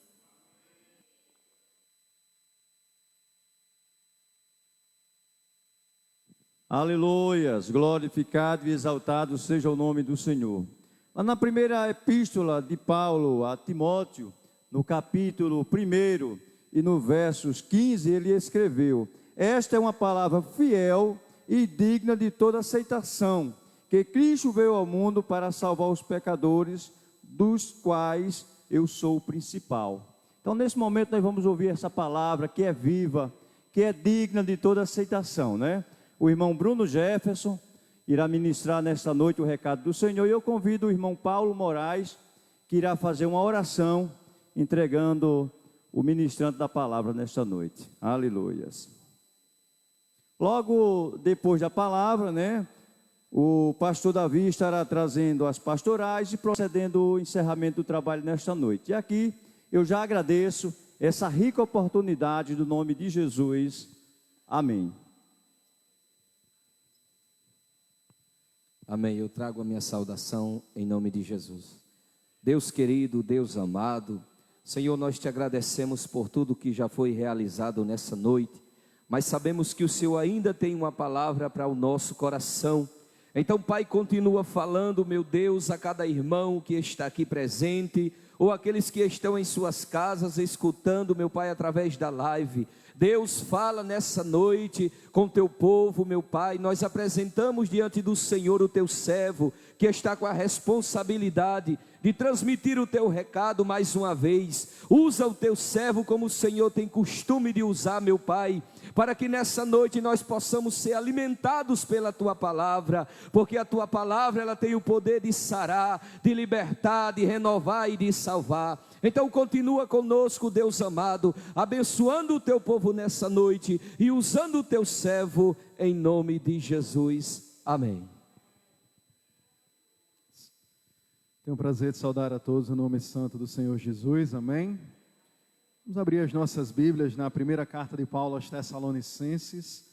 Speaker 3: Aleluias, glorificado e exaltado seja o nome do Senhor. Lá na primeira epístola de Paulo a Timóteo, no capítulo 1 e no versos 15, ele escreveu: esta é uma palavra fiel e digna de toda aceitação, que Cristo veio ao mundo para salvar os pecadores, dos quais eu sou o principal. Então, nesse momento, nós vamos ouvir essa palavra que é viva, que é digna de toda aceitação, né? O irmão Bruno Jefferson irá ministrar nesta noite o recado do Senhor, e eu convido o irmão Paulo Moraes, que irá fazer uma oração, entregando o ministrante da palavra nesta noite. Aleluias. Logo depois da palavra, né, o pastor Davi estará trazendo as pastorais e procedendo o encerramento do trabalho nesta noite. E aqui eu já agradeço essa rica oportunidade do nome de Jesus. Amém.
Speaker 11: Amém. Eu trago a minha saudação em nome de Jesus. Deus querido, Deus amado, Senhor, nós te agradecemos por tudo que já foi realizado nessa noite, mas sabemos que o Senhor ainda tem uma palavra para o nosso coração. Então, Pai, continua falando, meu Deus, a cada irmão que está aqui presente, ou aqueles que estão em suas casas escutando, meu Pai, através da live. Deus, fala nessa noite com teu povo, meu Pai. Nós apresentamos diante do Senhor o teu servo, que está com a responsabilidade de transmitir o teu recado mais uma vez. Usa o teu servo como o Senhor tem costume de usar, meu Pai, para que nessa noite nós possamos ser alimentados pela tua palavra, porque a tua palavra ela tem o poder de sarar, de libertar, de renovar e de salvar. Então continua conosco, Deus amado, abençoando o teu povo nessa noite e usando o teu servo em nome de Jesus. Amém.
Speaker 3: Tenho o prazer de saudar a todos o nome santo do Senhor Jesus, amém? Vamos abrir as nossas Bíblias na primeira carta de Paulo aos Tessalonicenses,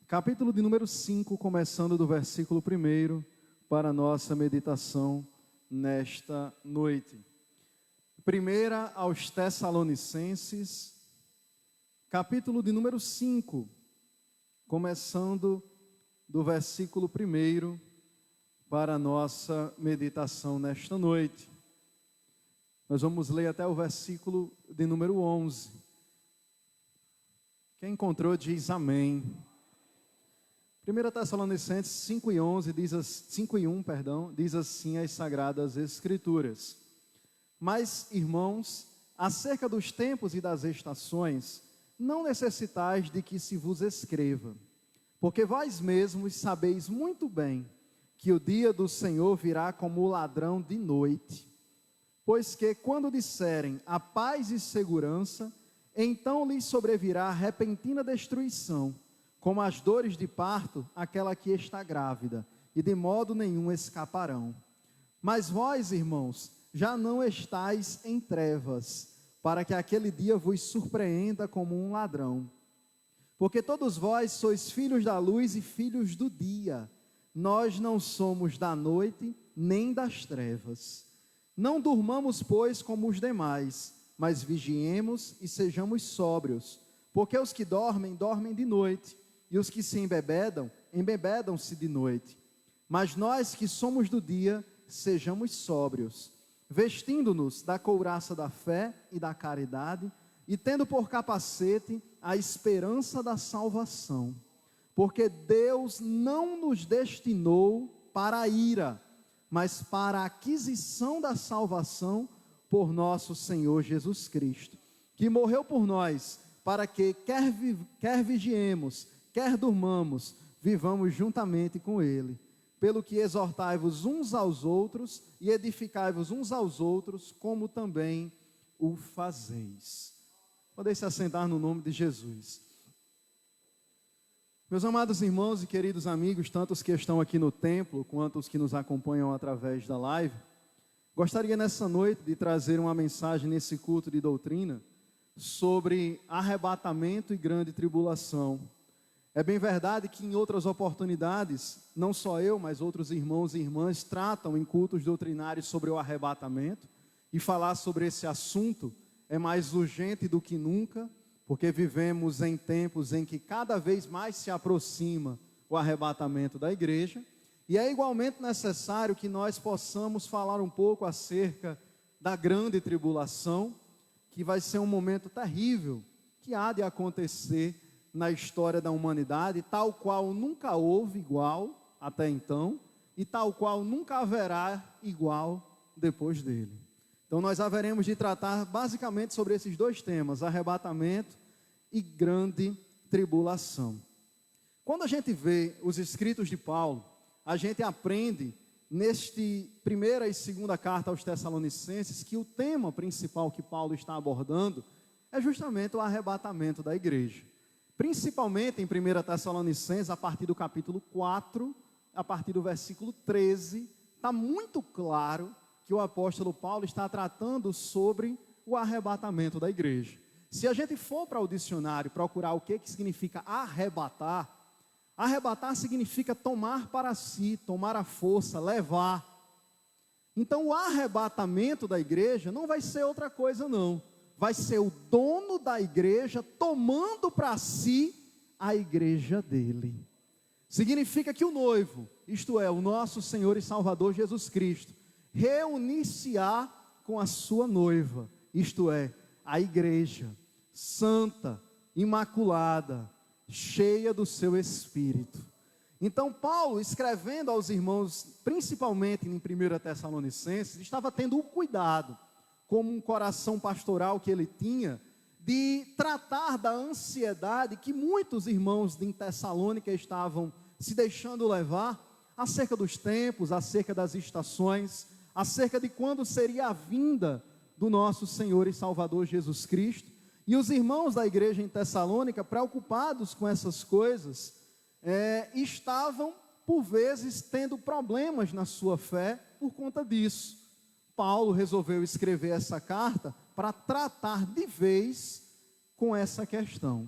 Speaker 3: capítulo de número 5, começando do versículo 1, para a nossa meditação nesta noite. Primeira aos Tessalonicenses, capítulo de número 5, começando do versículo 1, para a nossa meditação nesta noite. Nós vamos ler até o versículo de número 11. Quem encontrou diz amém. 1 Tessalonicenses 5 e 11 5 e 1, diz assim as Sagradas Escrituras. Mas, irmãos, acerca dos tempos e das estações, não necessitais de que se vos escreva, porque vós mesmos sabeis muito bem que o dia do Senhor virá como o ladrão de noite. Pois que, quando disserem a paz e segurança, então lhes sobrevirá repentina destruição, como as dores de parto, aquela que está grávida, e de modo nenhum escaparão. Mas vós, irmãos, já não estáis em trevas, para que aquele dia vos surpreenda como um ladrão. Porque todos vós sois filhos da luz e filhos do dia. Nós não somos da noite, nem das trevas. Não durmamos, pois, como os demais, mas vigiemos e sejamos sóbrios. Porque os que dormem, dormem de noite, e os que se embebedam, embebedam-se de noite. Mas nós que somos do dia, sejamos sóbrios, vestindo-nos da couraça da fé e da caridade, e tendo por capacete a esperança da salvação. Porque Deus não nos destinou para a ira, mas para a aquisição da salvação por nosso Senhor Jesus Cristo, que morreu por nós, para que quer vigiemos, quer durmamos, vivamos juntamente com Ele. Pelo que exortai-vos uns aos outros e edificai-vos uns aos outros, como também o fazeis. Podem se assentar no nome de Jesus. Meus amados irmãos e queridos amigos, tanto os que estão aqui no templo, quanto os que nos acompanham através da live, gostaria nessa noite de trazer uma mensagem nesse culto de doutrina sobre arrebatamento e grande tribulação. É bem verdade que em outras oportunidades, não só eu, mas outros irmãos e irmãs tratam em cultos doutrinários sobre o arrebatamento, e falar sobre esse assunto é mais urgente do que nunca, porque vivemos em tempos em que cada vez mais se aproxima o arrebatamento da igreja, e é igualmente necessário que nós possamos falar um pouco acerca da grande tribulação, que vai ser um momento terrível, que há de acontecer na história da humanidade, tal qual nunca houve igual até então, e tal qual nunca haverá igual depois dele. Então nós haveremos de tratar basicamente sobre esses dois temas, arrebatamento e grande tribulação. Quando a gente vê os escritos de Paulo, a gente aprende neste primeira e segunda carta aos Tessalonicenses que o tema principal que Paulo está abordando é justamente o arrebatamento da igreja. Principalmente em 1 Tessalonicenses, a partir do capítulo 4, a partir do versículo 13, está muito claro que o apóstolo Paulo está tratando sobre o arrebatamento da igreja. Se a gente for para o dicionário procurar o que significa arrebatar, arrebatar significa tomar para si, tomar a força, levar. Então o arrebatamento da igreja não vai ser outra coisa não. Vai ser o dono da igreja tomando para si a igreja dele. Significa que o noivo, isto é, o nosso Senhor e Salvador Jesus Cristo, reunir-se-á com a sua noiva, isto é, a igreja santa, imaculada, cheia do seu Espírito.
Speaker 12: Então, Paulo, escrevendo aos irmãos, principalmente em 1 Tessalonicenses, estava tendo o cuidado, como um coração pastoral que ele tinha, de tratar da ansiedade que muitos irmãos em Tessalônica estavam se deixando levar, acerca dos tempos, acerca das estações, acerca de quando seria a vinda do nosso Senhor e Salvador Jesus Cristo. E os irmãos da igreja em Tessalônica, preocupados com essas coisas, estavam, por vezes, tendo problemas na sua fé por conta disso. Paulo resolveu escrever essa carta para tratar de vez com essa questão.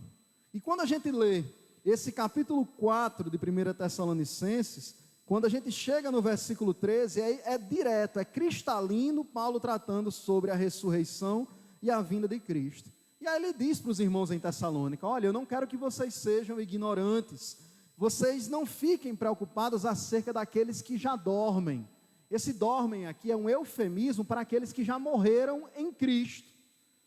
Speaker 12: E quando a gente lê esse capítulo 4 de 1 Tessalonicenses, quando a gente chega no versículo 13, é direto, é cristalino, Paulo tratando sobre a ressurreição e a vinda de Cristo. E aí ele diz para os irmãos em Tessalônica: olha, eu não quero que vocês sejam ignorantes, vocês não fiquem preocupados acerca daqueles que já dormem. Esse dormem aqui é um eufemismo para aqueles que já morreram em Cristo,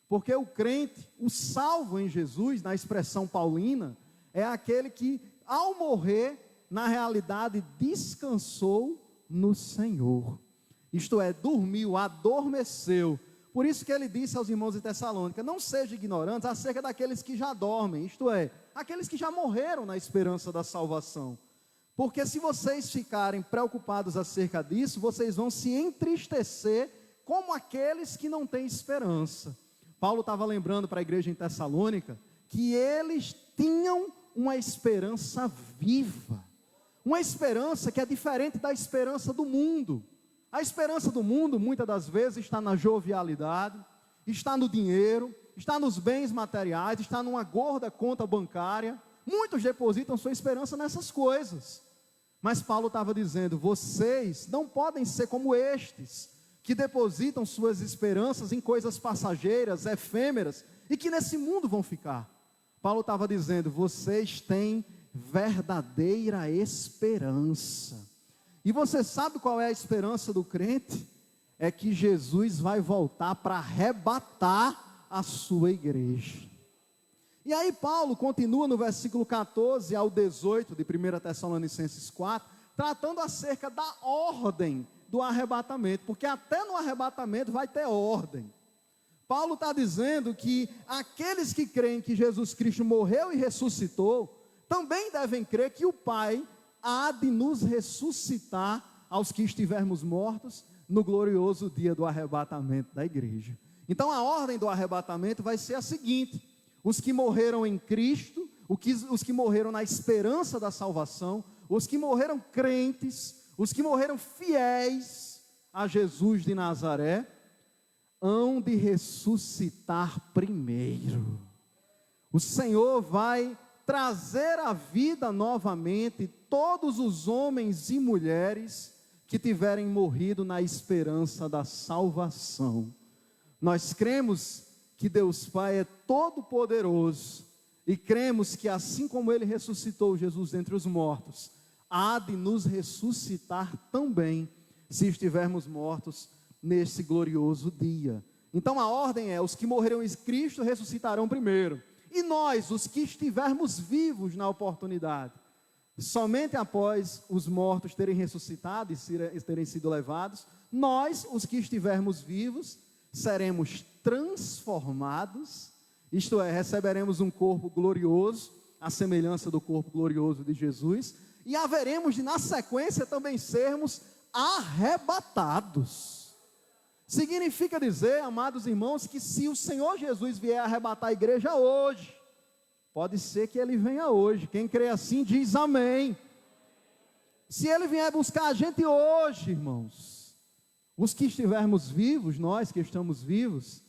Speaker 12: porque o crente, o salvo em Jesus, na expressão paulina, é aquele que ao morrer, na realidade, descansou no Senhor, isto é, dormiu, adormeceu. Por isso que ele disse aos irmãos de Tessalônica: não sejam ignorantes acerca daqueles que já dormem, isto é, aqueles que já morreram na esperança da salvação, porque se vocês ficarem preocupados acerca disso, vocês vão se entristecer como aqueles que não têm esperança. Paulo estava lembrando para a igreja em Tessalônica que eles tinham uma esperança viva, uma esperança que é diferente da esperança do mundo. A esperança do mundo, muitas das vezes, está na jovialidade, está no dinheiro, está nos bens materiais, está numa gorda conta bancária. Muitos depositam sua esperança nessas coisas. Mas Paulo estava dizendo: vocês não podem ser como estes, que depositam suas esperanças em coisas passageiras, efêmeras, e que nesse mundo vão ficar. Paulo estava dizendo: vocês têm verdadeira esperança. E você sabe qual é a esperança do crente? É que Jesus vai voltar para arrebatar a sua igreja. E aí Paulo continua no versículo 14 ao 18 de 1 Tessalonicenses 4, tratando acerca da ordem do arrebatamento, porque até no arrebatamento vai ter ordem. Paulo está dizendo que aqueles que creem que Jesus Cristo morreu e ressuscitou, também devem crer que o Pai há de nos ressuscitar aos que estivermos mortos no glorioso dia do arrebatamento da igreja. Então a ordem do arrebatamento vai ser a seguinte: os que morreram em Cristo, os que morreram na esperança da salvação, os que morreram crentes, os que morreram fiéis a Jesus de Nazaré, hão de ressuscitar primeiro. O Senhor vai trazer à vida novamente todos os homens e mulheres que tiverem morrido na esperança da salvação. Nós cremos que Deus Pai é todo poderoso e cremos que assim como Ele ressuscitou Jesus dentre os mortos, há de nos ressuscitar também, se estivermos mortos nesse glorioso dia. Então a ordem é: os que morreram em Cristo ressuscitarão primeiro, e nós, os que estivermos vivos na oportunidade, somente após os mortos terem ressuscitado e terem sido levados, nós, os que estivermos vivos, seremos transformados, isto é, receberemos um corpo glorioso, à semelhança do corpo glorioso de Jesus, e haveremos de, na sequência, também sermos arrebatados. Significa dizer, amados irmãos, que se o Senhor Jesus vier arrebatar a igreja hoje, pode ser que Ele venha hoje. Quem crê assim diz amém. Se Ele vier buscar a gente hoje, irmãos, os que estivermos vivos, nós que estamos vivos,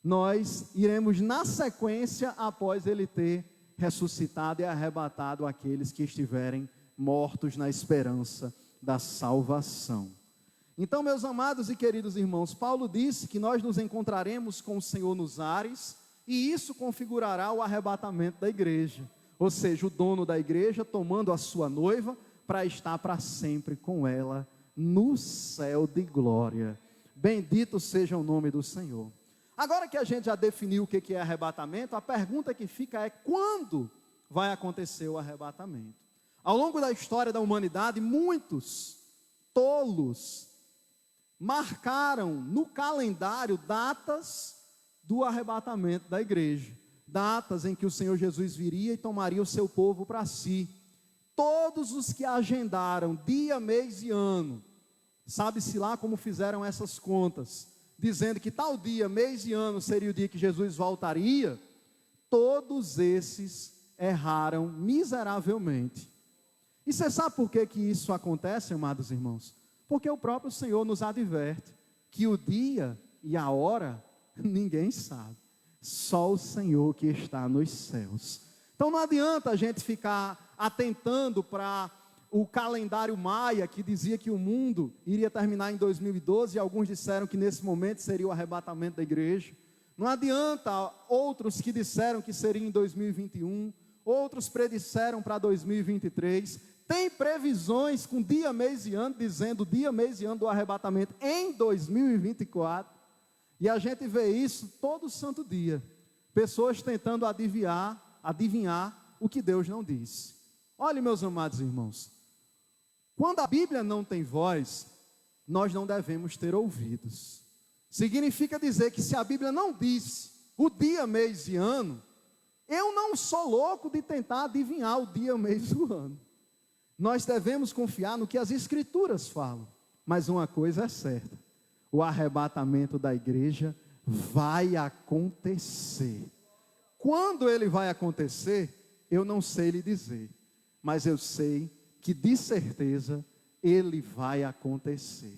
Speaker 12: nós iremos na sequência após Ele ter ressuscitado e arrebatado aqueles que estiverem mortos na esperança da salvação. Então, meus amados e queridos irmãos, Paulo disse que nós nos encontraremos com o Senhor nos ares, e isso configurará o arrebatamento da igreja, ou seja, o dono da igreja tomando a sua noiva para estar para sempre com ela no céu de glória. Bendito seja o nome do Senhor. Agora que a gente já definiu o que é arrebatamento, a pergunta que fica é: quando vai acontecer o arrebatamento? Ao longo da história da humanidade, muitos tolos marcaram no calendário datas do arrebatamento da igreja, datas em que o Senhor Jesus viria e tomaria o seu povo para si. Todos os que agendaram dia, mês e ano, sabe-se lá como fizeram essas contas, dizendo que tal dia, mês e ano seria o dia que Jesus voltaria, todos esses erraram miseravelmente. E você sabe por que isso acontece, amados irmãos? Porque o próprio Senhor nos adverte que o dia e a hora ninguém sabe, só o Senhor que está nos céus. Então não adianta a gente ficar atentando para o calendário maia, que dizia que o mundo iria terminar em 2012, e alguns disseram que nesse momento seria o arrebatamento da igreja. Não adianta outros que disseram que seria em 2021, outros predisseram para 2023. Tem previsões com dia, mês e ano, dizendo dia, mês e ano do arrebatamento em 2024. E a gente vê isso todo santo dia. Pessoas tentando adivinhar o que Deus não disse. Olha, meus amados irmãos, quando a Bíblia não tem voz, nós não devemos ter ouvidos. Significa dizer que se a Bíblia não diz o dia, mês e ano, eu não sou louco de tentar adivinhar o dia, mês e o ano. Nós devemos confiar no que as Escrituras falam. Mas uma coisa é certa: o arrebatamento da igreja vai acontecer. Quando ele vai acontecer, eu não sei lhe dizer, mas eu sei que de certeza ele vai acontecer.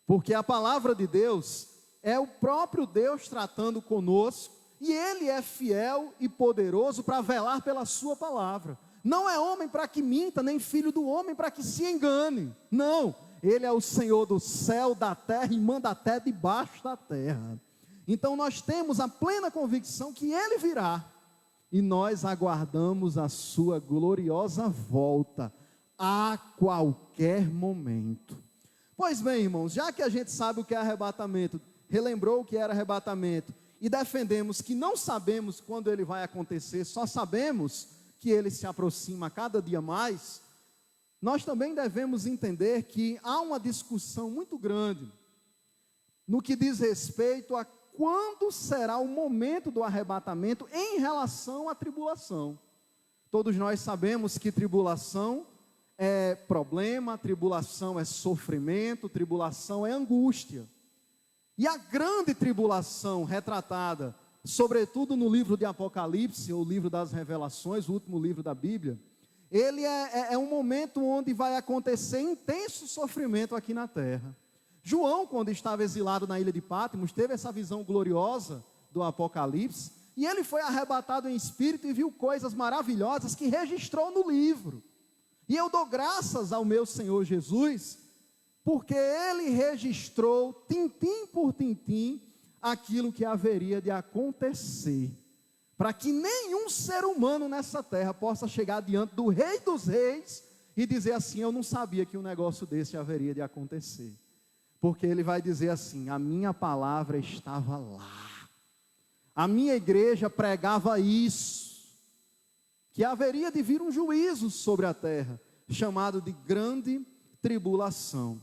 Speaker 12: Porque a palavra de Deus é o próprio Deus tratando conosco, e ele é fiel e poderoso para velar pela sua palavra. Não é homem para que minta, nem filho do homem para que se engane. Não, ele é o Senhor do céu, da terra e manda até debaixo da terra. Então nós temos a plena convicção que ele virá, e nós aguardamos a sua gloriosa volta a qualquer momento. Pois bem, irmãos, já que a gente sabe o que é arrebatamento, relembrou o que era arrebatamento, e defendemos que não sabemos quando ele vai acontecer, só sabemos que ele se aproxima a cada dia mais, nós também devemos entender que há uma discussão muito grande no que diz respeito a quando será o momento do arrebatamento em relação à tribulação. Todos nós sabemos que tribulação é problema, tribulação é sofrimento, tribulação é angústia. E a grande tribulação retratada, sobretudo no livro de Apocalipse, ou livro das Revelações, o último livro da Bíblia, ele é um momento onde vai acontecer intenso sofrimento aqui na terra. João, quando estava exilado na ilha de Patmos, teve essa visão gloriosa do Apocalipse, e ele foi arrebatado em espírito e viu coisas maravilhosas que registrou no livro. E eu dou graças ao meu Senhor Jesus, porque ele registrou, tintim por tintim, aquilo que haveria de acontecer, para que nenhum ser humano nessa terra possa chegar diante do Rei dos Reis e dizer assim: eu não sabia que um negócio desse haveria de acontecer. Porque ele vai dizer assim: a minha palavra estava lá, a minha igreja pregava isso, que haveria de vir um juízo sobre a terra, chamado de grande tribulação.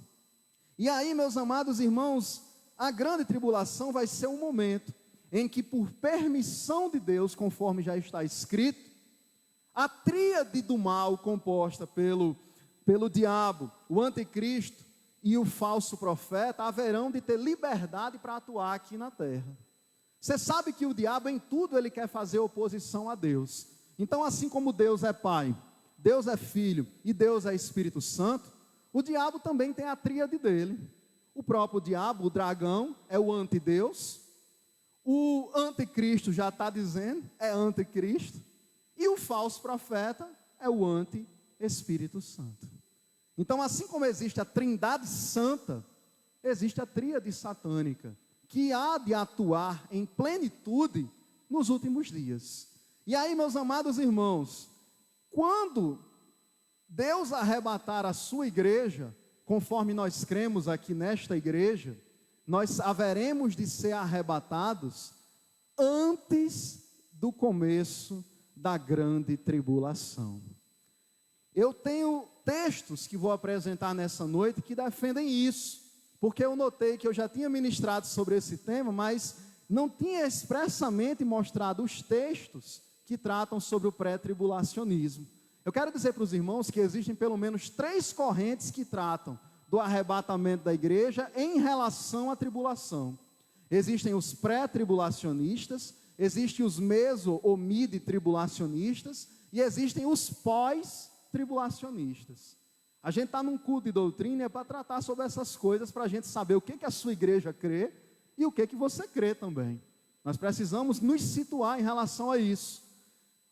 Speaker 12: E aí, meus amados irmãos, a grande tribulação vai ser um momento em que, por permissão de Deus, conforme já está escrito, a tríade do mal composta pelo diabo, o anticristo e o falso profeta haverão de ter liberdade para atuar aqui na terra. Você sabe que o diabo em tudo ele quer fazer oposição a Deus. Então, assim como Deus é Pai, Deus é Filho e Deus é Espírito Santo, o diabo também tem a tríade dele. O próprio diabo, o dragão, é o antideus. O anticristo, já está dizendo, é anticristo. E o falso profeta é o anti-Espírito Santo. Então, assim como existe a trindade santa, existe a tríade satânica, que há de atuar em plenitude nos últimos dias. E aí, meus amados irmãos, quando Deus arrebatar a sua igreja, conforme nós cremos aqui nesta igreja, nós haveremos de ser arrebatados antes do começo da grande tribulação. Eu tenho textos que vou apresentar nessa noite que defendem isso, porque eu notei que eu já tinha ministrado sobre esse tema, mas não tinha expressamente mostrado os textos que tratam sobre o pré-tribulacionismo. Eu quero dizer para os irmãos que existem pelo menos 3 correntes que tratam do arrebatamento da igreja em relação à tribulação. Existem os pré-tribulacionistas, existem os meso- ou mid-tribulacionistas e existem os pós-tribulacionistas. A gente está num culto de doutrina para tratar sobre essas coisas, para a gente saber o que a sua igreja crê e o que você crê também. Nós precisamos nos situar em relação a isso.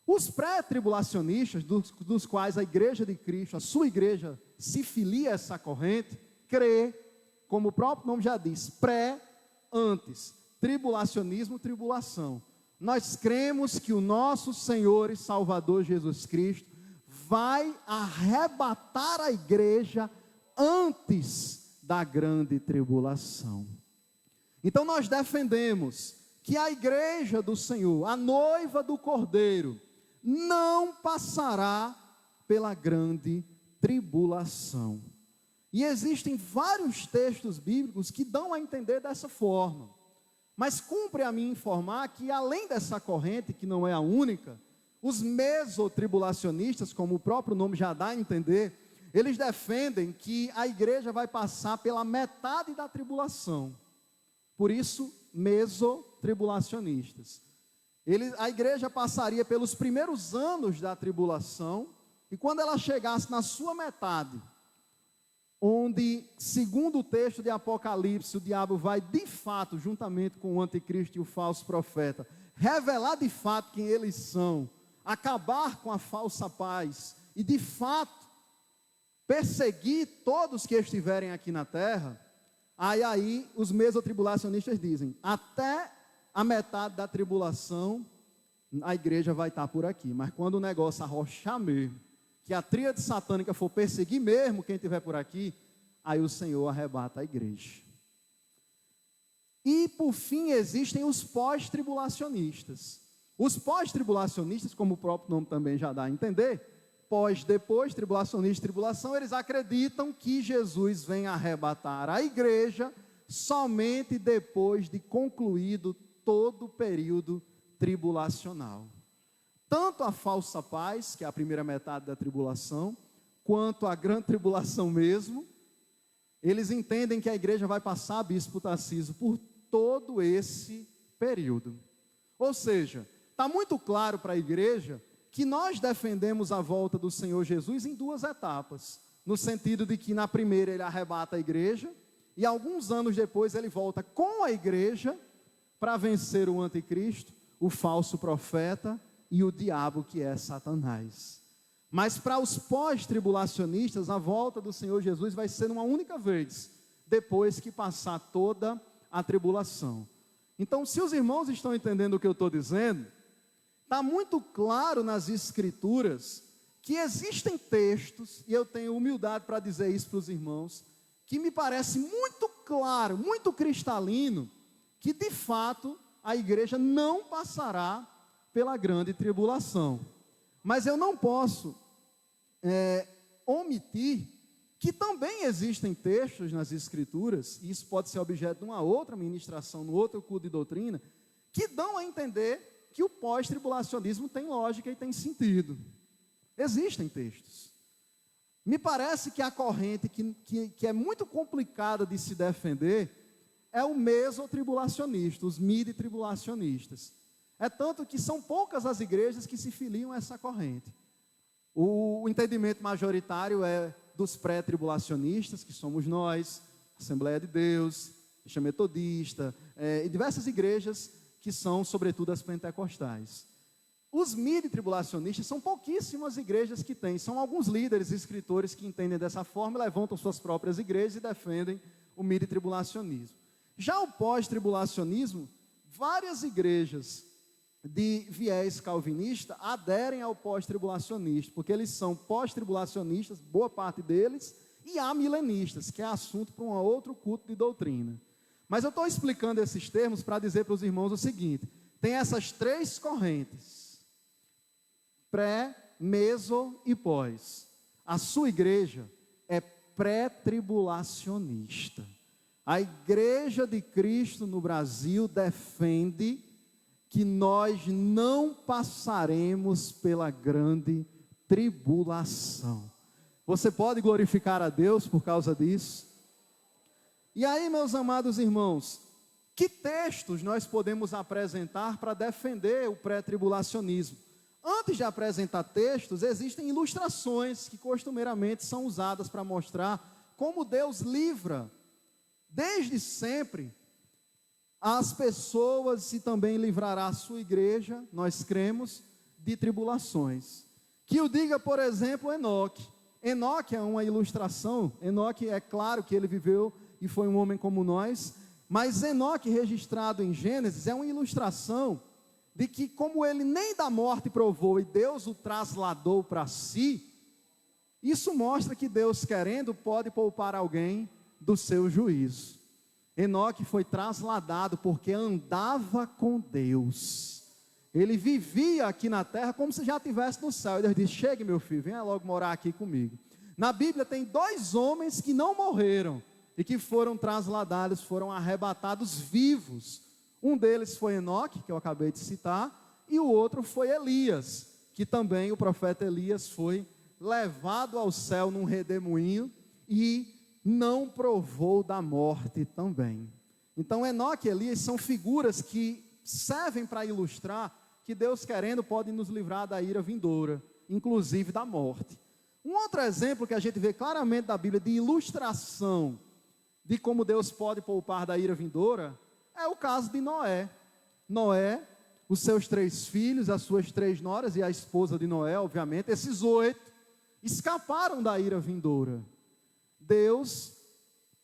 Speaker 12: Os pré-tribulacionistas, dos quais a igreja de Cristo, a sua igreja, se filia a essa corrente, crê, como o próprio nome já diz, antes, tribulacionismo, tribulação. Nós cremos que o nosso Senhor e Salvador Jesus Cristo vai arrebatar a igreja antes da grande tribulação. Então nós defendemos que a igreja do Senhor, a noiva do Cordeiro, não passará pela grande tribulação. E existem vários textos bíblicos que dão a entender dessa forma. Mas cumpre a mim informar que, além dessa corrente, que não é a única, os mesotribulacionistas, como o próprio nome já dá a entender, eles defendem que a igreja vai passar pela metade da tribulação. Por isso, mesotribulacionistas. A igreja passaria pelos primeiros anos da tribulação, e quando ela chegasse na sua metade, onde, segundo o texto de Apocalipse, o diabo vai de fato, juntamente com o anticristo e o falso profeta, revelar de fato quem eles são, acabar com a falsa paz e de fato perseguir todos que estiverem aqui na terra, aí os mesotribulacionistas dizem, até a metade da tribulação a igreja vai estar por aqui, mas quando o negócio arrochar mesmo, que a tríade satânica for perseguir mesmo quem estiver por aqui, aí o Senhor arrebata a igreja. E por fim existem os pós-tribulacionistas. Os pós-tribulacionistas, como o próprio nome também já dá a entender, depois, tribulacionista e tribulação, eles acreditam que Jesus vem arrebatar a igreja somente depois de concluído todo o período tribulacional. Tanto a falsa paz, que é a primeira metade da tribulação, quanto a grande tribulação mesmo, eles entendem que a igreja vai passar, bispo Tarcísio, por todo esse período. Ou seja, está muito claro para a igreja que nós defendemos a volta do Senhor Jesus em 2 etapas, no sentido de que na primeira ele arrebata a igreja, e alguns anos depois ele volta com a igreja para vencer o anticristo, o falso profeta e o diabo que é Satanás. Mas para os pós-tribulacionistas, a volta do Senhor Jesus vai ser uma única vez, depois que passar toda a tribulação. Então, se os irmãos estão entendendo o que eu estou dizendo, está muito claro nas Escrituras que existem textos, e eu tenho humildade para dizer isso para os irmãos, que me parece muito claro, muito cristalino, que de fato a igreja não passará pela grande tribulação. Mas eu não posso omitir que também existem textos nas Escrituras, e isso pode ser objeto de uma outra ministração, no outro culto de doutrina, que dão a entender que o pós-tribulacionismo tem lógica e tem sentido. Existem textos. Me parece que a corrente que é muito complicada de se defender é o mesotribulacionista, os mid-tribulacionistas. É tanto que são poucas as igrejas que se filiam a essa corrente. O entendimento majoritário é dos pré-tribulacionistas, que somos nós, Assembleia de Deus, Igreja Metodista, e diversas igrejas que são, sobretudo, as pentecostais. Os mid-tribulacionistas são pouquíssimas igrejas que têm, são alguns líderes e escritores que entendem dessa forma e levantam suas próprias igrejas e defendem o mid-tribulacionismo. Já o pós-tribulacionismo, várias igrejas de viés calvinista aderem ao pós-tribulacionista, porque eles são pós-tribulacionistas, boa parte deles, e amilenistas, que é assunto para um outro culto de doutrina. Mas eu estou explicando esses termos para dizer para os irmãos o seguinte: tem essas 3 correntes, pré, meso e pós. a sua igreja é pré-tribulacionista. A igreja de Cristo no Brasil defende que nós não passaremos pela grande tribulação. Você pode glorificar a Deus por causa disso? E aí, meus amados irmãos, que textos nós podemos apresentar para defender o pré-tribulacionismo? Antes de apresentar textos, existem ilustrações que costumeiramente são usadas para mostrar como Deus livra, desde sempre, as pessoas e também livrará a sua igreja, nós cremos, de tribulações. Que o diga, por exemplo, Enoque. Enoque é uma ilustração. Enoque, é claro que ele viveu e foi um homem como nós, mas Enoque, registrado em Gênesis, é uma ilustração de que, como ele nem da morte provou e Deus o trasladou para si, isso mostra que Deus, querendo, pode poupar alguém do seu juízo. Enoque foi trasladado porque andava com Deus. Ele vivia aqui na terra como se já estivesse no céu. E Deus disse: chegue, meu filho, venha logo morar aqui comigo. Na Bíblia tem 2 homens que não morreram e que foram trasladados, foram arrebatados vivos. Um deles foi Enoque, que eu acabei de citar, e o outro foi Elias, que também o profeta Elias foi levado ao céu num redemoinho e não provou da morte também. Então Enoque e Elias são figuras que servem para ilustrar que Deus, querendo, pode nos livrar da ira vindoura, inclusive da morte. Um outro exemplo que a gente vê claramente da Bíblia de ilustração de como Deus pode poupar da ira vindoura é o caso de Noé. Noé, os seus 3 filhos, as suas 3 noras e a esposa de Noé, obviamente, esses 8 escaparam da ira vindoura. Deus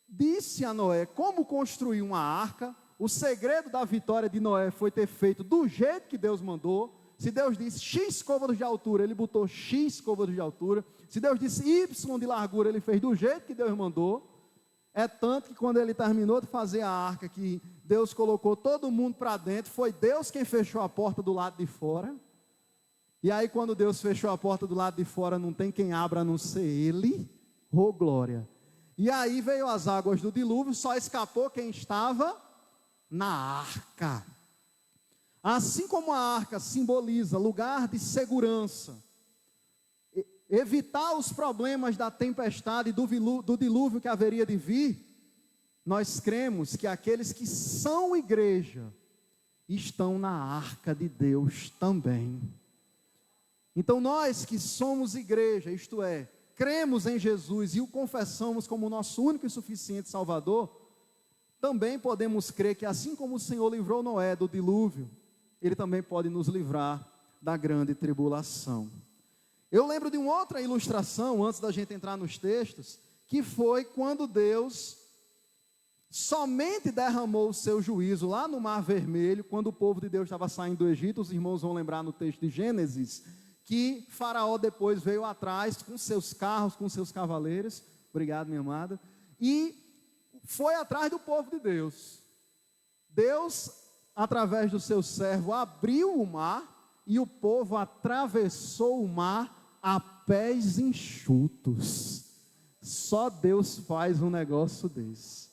Speaker 12: disse a Noé como construir uma arca. O segredo da vitória de Noé foi ter feito do jeito que Deus mandou. Se Deus disse X côvados de altura, ele botou X côvados de altura. Se Deus disse Y de largura, ele fez do jeito que Deus mandou. É tanto que quando ele terminou de fazer a arca, que Deus colocou todo mundo para dentro, foi Deus quem fechou a porta do lado de fora. E aí, quando Deus fechou a porta do lado de fora, não tem quem abra a não ser Ele. Oh, glória! E aí veio as águas do dilúvio, só escapou quem estava na arca. Assim como a arca simboliza lugar de segurança, evitar os problemas da tempestade e do dilúvio que haveria de vir, nós cremos que aqueles que são igreja estão na arca de Deus também. Então nós que somos igreja, isto é, cremos em Jesus e o confessamos como nosso único e suficiente Salvador, também podemos crer que assim como o Senhor livrou Noé do dilúvio, Ele também pode nos livrar da grande tribulação. Eu lembro de uma outra ilustração, antes da gente entrar nos textos, que foi quando Deus somente derramou o seu juízo lá no Mar Vermelho, quando o povo de Deus estava saindo do Egito. Os irmãos vão lembrar no texto de Gênesis, que Faraó depois veio atrás com seus carros, com seus cavaleiros, obrigado minha amada, e foi atrás do povo de Deus. Deus, através do seu servo, abriu o mar, e o povo atravessou o mar a pés enxutos. Só Deus faz um negócio desse.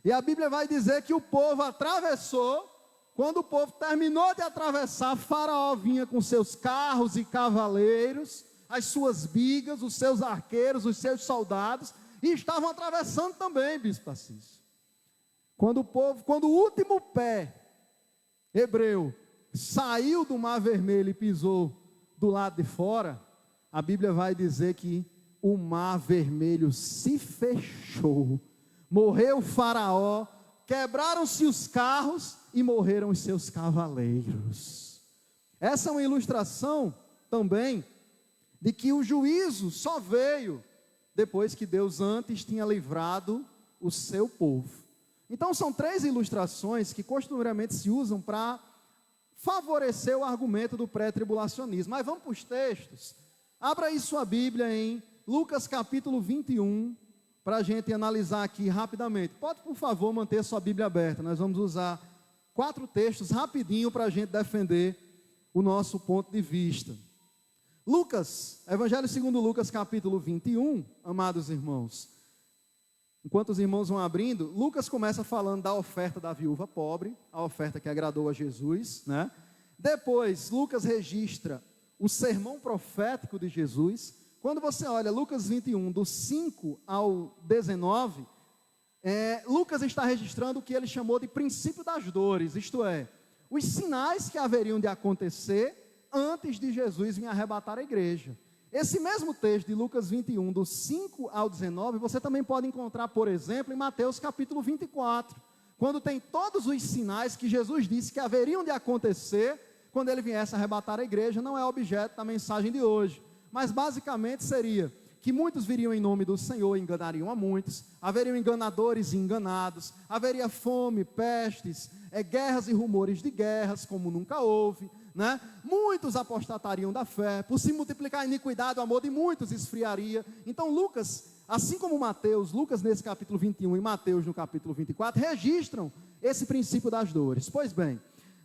Speaker 12: E a Bíblia vai dizer que o povo atravessou. Quando o povo terminou de atravessar, Faraó vinha com seus carros e cavaleiros, as suas bigas, os seus arqueiros, os seus soldados, e estavam atravessando também, bispo Assis. Quando o último pé hebreu saiu do Mar Vermelho e pisou do lado de fora, a Bíblia vai dizer que o Mar Vermelho se fechou, morreu Faraó, quebraram-se os carros e morreram os seus cavaleiros. Essa é uma ilustração também de que o juízo só veio depois que Deus antes tinha livrado o seu povo. Então são 3 ilustrações que costumeiramente se usam para favorecer o argumento do pré-tribulacionismo. Mas vamos para os textos. Abra aí sua Bíblia em Lucas capítulo 21, para a gente analisar aqui rapidamente. Pode, por favor, manter sua Bíblia aberta. Nós vamos usar 4 textos rapidinho para a gente defender o nosso ponto de vista. Lucas, Evangelho segundo Lucas, capítulo 21, amados irmãos. Enquanto os irmãos vão abrindo, Lucas começa falando da oferta da viúva pobre, a oferta que agradou a Jesus, né? Depois, Lucas registra o sermão profético de Jesus. Quando você olha Lucas 21, do 5 ao 19, Lucas está registrando o que ele chamou de princípio das dores, isto é, os sinais que haveriam de acontecer antes de Jesus vir arrebatar a igreja. Esse mesmo texto de Lucas 21, do 5 ao 19, você também pode encontrar, por exemplo, em Mateus capítulo 24, quando tem todos os sinais que Jesus disse que haveriam de acontecer quando ele viesse arrebatar a igreja. Não é objeto da mensagem de hoje, mas basicamente seria que muitos viriam em nome do Senhor e enganariam a muitos, haveriam enganadores e enganados, haveria fome, pestes, guerras e rumores de guerras, como nunca houve, né? Muitos apostatariam da fé, por se multiplicar a iniquidade, o amor de muitos esfriaria. Então Lucas, assim como Mateus, Lucas nesse capítulo 21 e Mateus no capítulo 24, registram esse princípio das dores. Pois bem,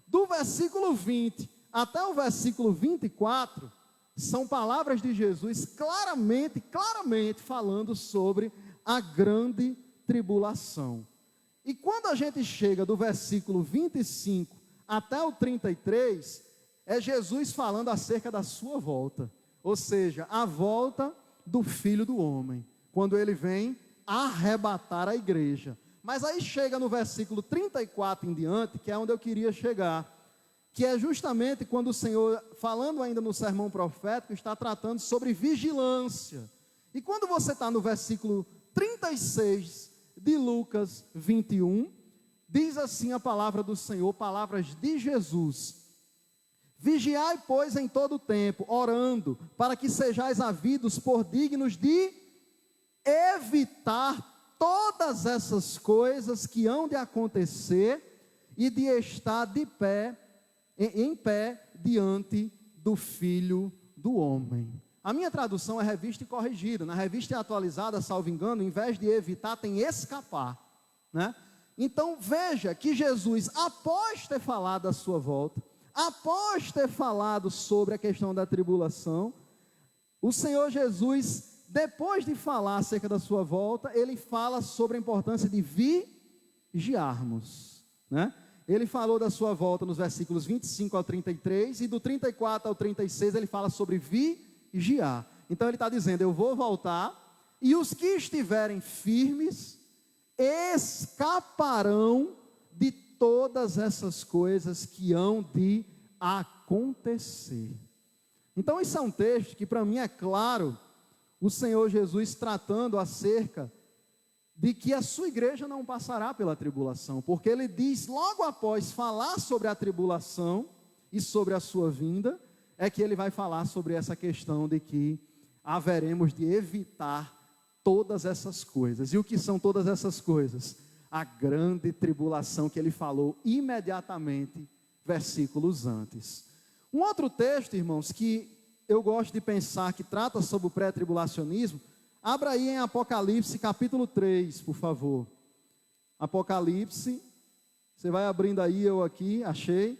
Speaker 12: do versículo 20 até o versículo 24, são palavras de Jesus claramente falando sobre a grande tribulação. E quando a gente chega do versículo 25 até o 33, é Jesus falando acerca da sua volta, ou seja, a volta do Filho do Homem, quando ele vem arrebatar a igreja. Mas aí chega no versículo 34 em diante, que é onde eu queria chegar, que é justamente quando o Senhor, falando ainda no sermão profético, está tratando sobre vigilância. E quando você está no versículo 36 de Lucas 21, diz assim a palavra do Senhor, palavras de Jesus: vigiai, pois, em todo o tempo, orando, para que sejais havidos por dignos de evitar todas essas coisas que hão de acontecer e de estar de pé, em pé diante do Filho do Homem. A minha tradução é revista e corrigida. Na revista atualizada, salvo engano, em vez de evitar, tem escapar, né? Então veja que Jesus, após ter falado da sua volta, após ter falado sobre a questão da tribulação, o Senhor Jesus, depois de falar acerca da sua volta, ele fala sobre a importância de vigiarmos, né? Ele falou da sua volta nos versículos 25 ao 33, e do 34 ao 36 ele fala sobre vigiar. Então ele está dizendo: eu vou voltar, e os que estiverem firmes escaparão de todas essas coisas que hão de acontecer. Então isso é um texto que para mim é claro, o Senhor Jesus tratando acerca de que a sua igreja não passará pela tribulação, porque ele diz, logo após falar sobre a tribulação e sobre a sua vinda, é que ele vai falar sobre essa questão de que haveremos de evitar todas essas coisas. E o que são todas essas coisas? A grande tribulação que ele falou imediatamente, versículos antes. Um outro texto, irmãos, que eu gosto de pensar, que trata sobre o pré-tribulacionismo, abra aí em Apocalipse capítulo 3, por favor. Apocalipse, você vai abrindo aí, eu aqui, achei.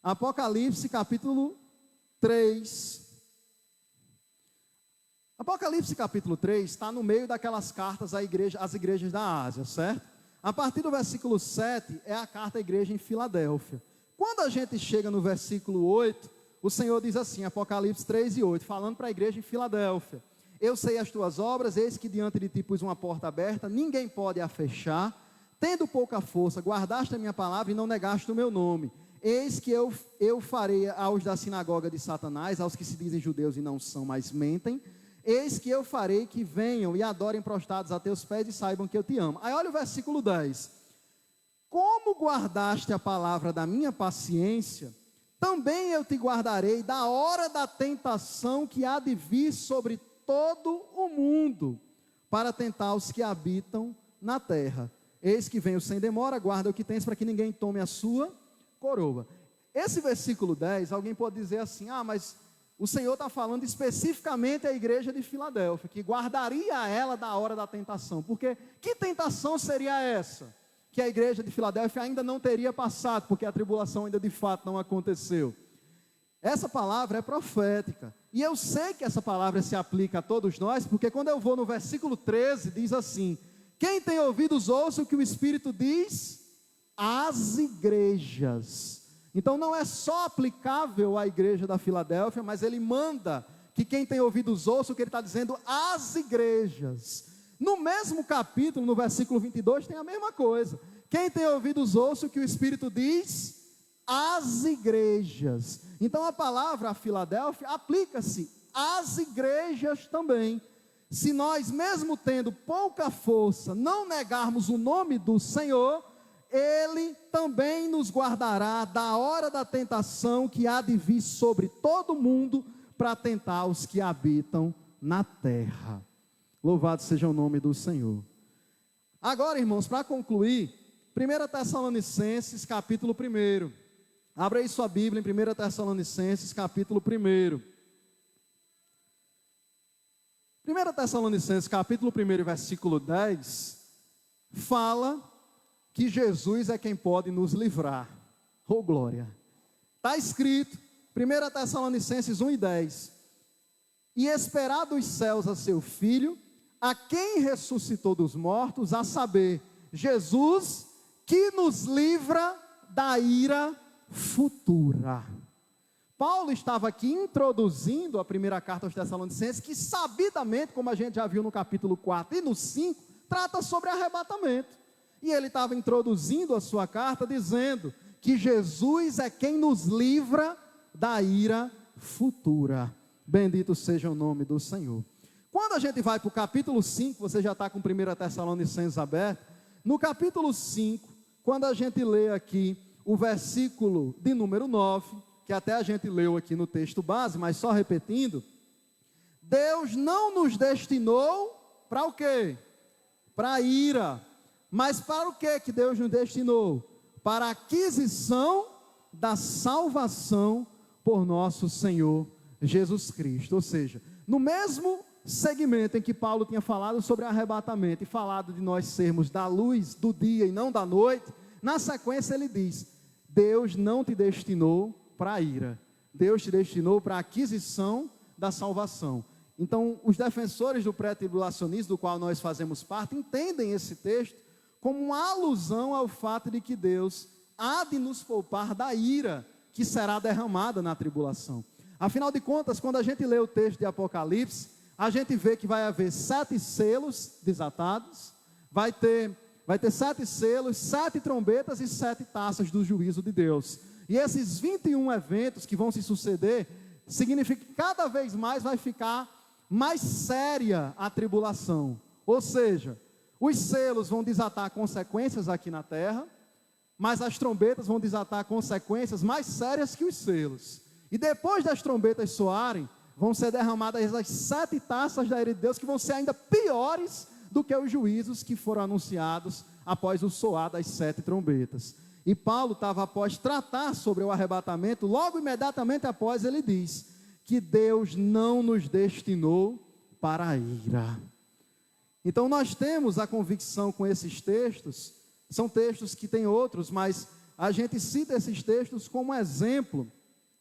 Speaker 12: Apocalipse capítulo 3. Apocalipse capítulo 3 está no meio daquelas cartas às igrejas da Ásia, certo? A partir do versículo 7 é a carta à igreja em Filadélfia. Quando a gente chega no versículo 8, o Senhor diz assim, Apocalipse 3 e 8, falando para a igreja em Filadélfia: eu sei as tuas obras, eis que diante de ti pus uma porta aberta, ninguém pode a fechar. Tendo pouca força, guardaste a minha palavra e não negaste o meu nome. Eis que eu farei aos da sinagoga de Satanás, aos que se dizem judeus e não são, mas mentem. Eis que eu farei que venham e adorem prostrados a teus pés e saibam que eu te amo. Aí olha o versículo 10. Como guardaste a palavra da minha paciência, também eu te guardarei da hora da tentação que há de vir sobre todo o mundo, para tentar os que habitam na terra. Eis que venho sem demora, guarda o que tens, para que ninguém tome a sua coroa. Esse versículo 10, alguém pode dizer assim: mas o Senhor está falando especificamente à igreja de Filadélfia, que guardaria ela da hora da tentação. Porque que tentação seria essa? Que a igreja de Filadélfia ainda não teria passado, porque a tribulação ainda de fato não aconteceu. Essa palavra é profética. E eu sei que essa palavra se aplica a todos nós, porque quando eu vou no versículo 13, diz assim: quem tem ouvidos ouça o que o Espírito diz às igrejas. Então não é só aplicável à igreja da Filadélfia, mas ele manda que quem tem ouvidos ouça o que ele está dizendo às igrejas. No mesmo capítulo, no versículo 22, tem a mesma coisa. Quem tem ouvidos ouça o que o Espírito diz às igrejas. Então a palavra Filadélfia aplica-se às igrejas também. Se nós, mesmo tendo pouca força, não negarmos o nome do Senhor, Ele também nos guardará da hora da tentação que há de vir sobre todo mundo para tentar os que habitam na terra. Louvado seja o nome do Senhor. Agora, irmãos, para concluir, 1 Tessalonicenses, capítulo 1. Abra aí sua Bíblia em 1 Tessalonicenses, capítulo 1. 1 Tessalonicenses, capítulo 1, versículo 10, fala que Jesus é quem pode nos livrar. Oh, glória! Está escrito, 1 Tessalonicenses 1:10, e esperar dos céus a seu Filho, a quem ressuscitou dos mortos, a saber, Jesus, que nos livra da ira futura. Paulo estava aqui introduzindo a primeira carta aos Tessalonicenses, que sabidamente, como a gente já viu no capítulo 4 e no 5, trata sobre arrebatamento. E ele estava introduzindo a sua carta dizendo que Jesus é quem nos livra da ira futura. Bendito seja o nome do Senhor. Quando a gente vai para o capítulo 5, você já está com 1 Tessalonicenses aberto, no capítulo 5, quando a gente lê aqui o versículo de número 9, que até a gente leu aqui no texto base, mas só repetindo, Deus não nos destinou para o quê? Para a ira. Mas para o que Deus nos destinou? Para a aquisição da salvação por nosso Senhor Jesus Cristo. Ou seja, no mesmo segmento em que Paulo tinha falado sobre arrebatamento e falado de nós sermos da luz do dia e não da noite, na sequência ele diz: Deus não te destinou para a ira, Deus te destinou para a aquisição da salvação. Então, os defensores do pré-tribulacionismo, do qual nós fazemos parte, entendem esse texto como uma alusão ao fato de que Deus há de nos poupar da ira que será derramada na tribulação. Afinal de contas, quando a gente lê o texto de Apocalipse, a gente vê que vai haver 7 selos desatados, vai ter 7 selos, 7 trombetas e 7 taças do juízo de Deus. E esses 21 eventos que vão se suceder, significa que cada vez mais vai ficar mais séria a tribulação. Ou seja, os selos vão desatar consequências aqui na terra, mas as trombetas vão desatar consequências mais sérias que os selos. E depois das trombetas soarem, vão ser derramadas as 7 taças da ira de Deus, que vão ser ainda piores do que os juízos que foram anunciados após o soar das 7 trombetas. E Paulo estava, após tratar sobre o arrebatamento, logo imediatamente após ele diz que Deus não nos destinou para a ira. Então nós temos a convicção com esses textos, são textos que tem outros, mas a gente cita esses textos como exemplo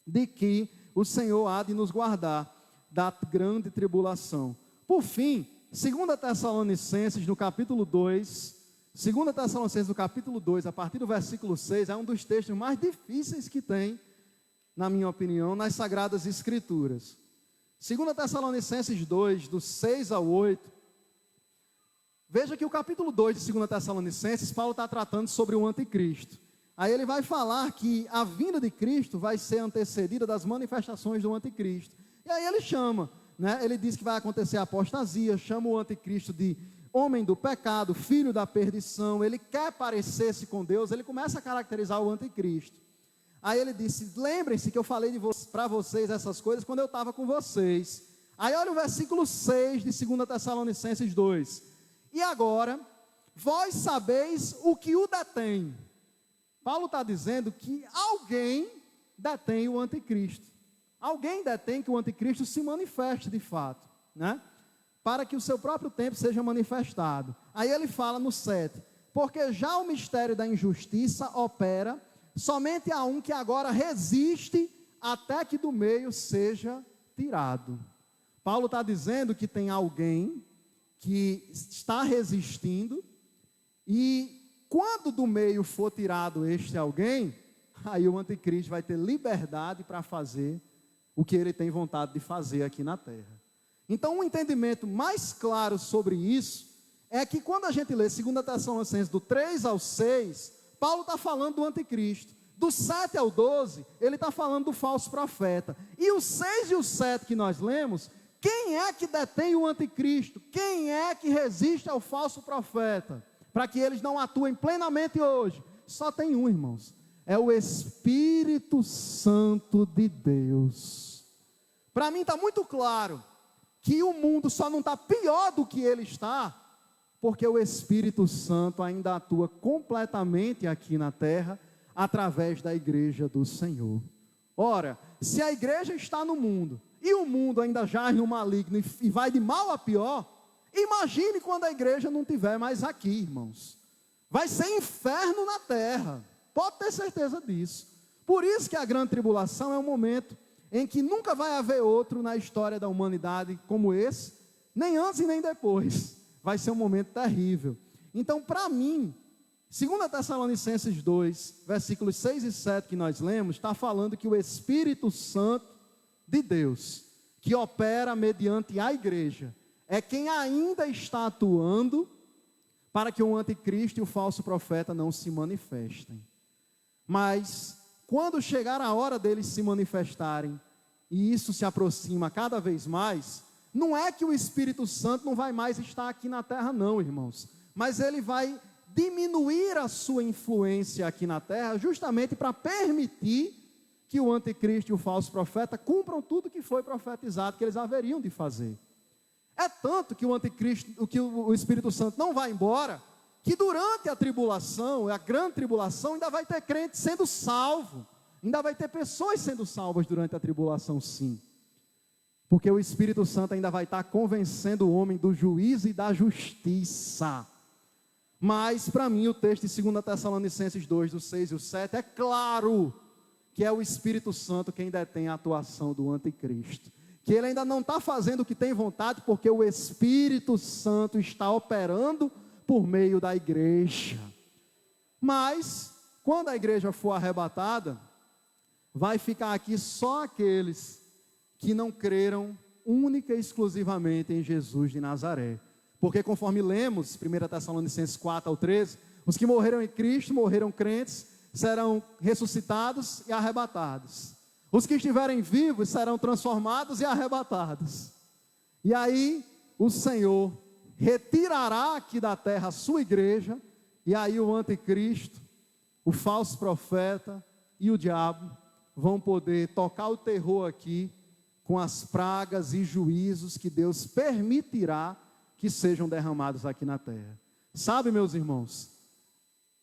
Speaker 12: de que o Senhor há de nos guardar da grande tribulação. Por fim, 2 Tessalonicenses no capítulo 2, 2 Tessalonicenses no capítulo 2, a partir do versículo 6, é um dos textos mais difíceis que tem, na minha opinião, nas Sagradas Escrituras. 2 Tessalonicenses 2, do 6 ao 8, veja que o capítulo 2 de 2 Tessalonicenses, Paulo está tratando sobre o anticristo. Aí ele vai falar que a vinda de Cristo vai ser antecedida das manifestações do anticristo. E aí ele chama, né? Ele diz que vai acontecer a apostasia, chama o anticristo de homem do pecado, filho da perdição. Ele quer parecer-se com Deus, ele começa a caracterizar o anticristo. Aí ele disse: lembrem-se que eu falei para vocês essas coisas quando eu estava com vocês. Aí olha o versículo 6 de 2 Tessalonicenses 2. E agora, vós sabeis o que o detém. Paulo está dizendo que alguém detém o anticristo. Alguém detém que o anticristo se manifeste de fato, né? Para que o seu próprio tempo seja manifestado. Aí ele fala no 7, porque já o mistério da injustiça opera somente a um que agora resiste até que do meio seja tirado. Paulo está dizendo que tem alguém que está resistindo, e quando do meio for tirado este alguém, aí o anticristo vai ter liberdade para fazer o que ele tem vontade de fazer aqui na terra. Então, um entendimento mais claro sobre isso é que quando a gente lê 2 Tessalonicenses do 3 ao 6, Paulo está falando do anticristo. Do 7 ao 12, ele está falando do falso profeta. E o 6 e o 7 que nós lemos, quem é que detém o anticristo? Quem é que resiste ao falso profeta? Para que eles não atuem plenamente hoje. Só tem um, irmãos. É o Espírito Santo de Deus. Para mim está muito claro que o mundo só não está pior do que ele está, porque o Espírito Santo ainda atua completamente aqui na terra, através da igreja do Senhor. Ora, se a igreja está no mundo, e o mundo ainda jaz no maligno e vai de mal a pior, imagine quando a igreja não estiver mais aqui, irmãos. Vai ser inferno na terra, pode ter certeza disso. Por isso que a grande tribulação é um momento em que nunca vai haver outro na história da humanidade como esse, nem antes e nem depois. Vai ser um momento terrível. Então, para mim, 2 Tessalonicenses 2, versículos 6 e 7 que nós lemos, está falando que o Espírito Santo de Deus, que opera mediante a igreja, é quem ainda está atuando para que o anticristo e o falso profeta não se manifestem. Mas, quando chegar a hora deles se manifestarem, e isso se aproxima cada vez mais, não é que o Espírito Santo não vai mais estar aqui na terra não, irmãos, mas ele vai diminuir a sua influência aqui na terra, justamente para permitir que o anticristo e o falso profeta cumpram tudo que foi profetizado que eles haveriam de fazer. É tanto que o anticristo, que o Espírito Santo não vai embora, que durante a tribulação, a grande tribulação, ainda vai ter crente sendo salvo, ainda vai ter pessoas sendo salvas durante a tribulação, sim. Porque o Espírito Santo ainda vai estar convencendo o homem do juízo e da justiça. Mas, para mim, o texto de 2 Tessalonicenses 2, do 6 e o 7, é claro que é o Espírito Santo quem detém a atuação do anticristo. Que ele ainda não está fazendo o que tem vontade, porque o Espírito Santo está operando por meio da igreja. Mas, quando a igreja for arrebatada, vai ficar aqui só aqueles que não creram única e exclusivamente em Jesus de Nazaré. Porque conforme lemos, 1 Tessalonicenses 4 ao 13, os que morreram em Cristo, morreram crentes, serão ressuscitados e arrebatados. Os que estiverem vivos serão transformados e arrebatados. E aí o Senhor retirará aqui da terra a sua igreja, e aí o anticristo, o falso profeta e o diabo vão poder tocar o terror aqui com as pragas e juízos que Deus permitirá que sejam derramados aqui na terra. Sabe, meus irmãos,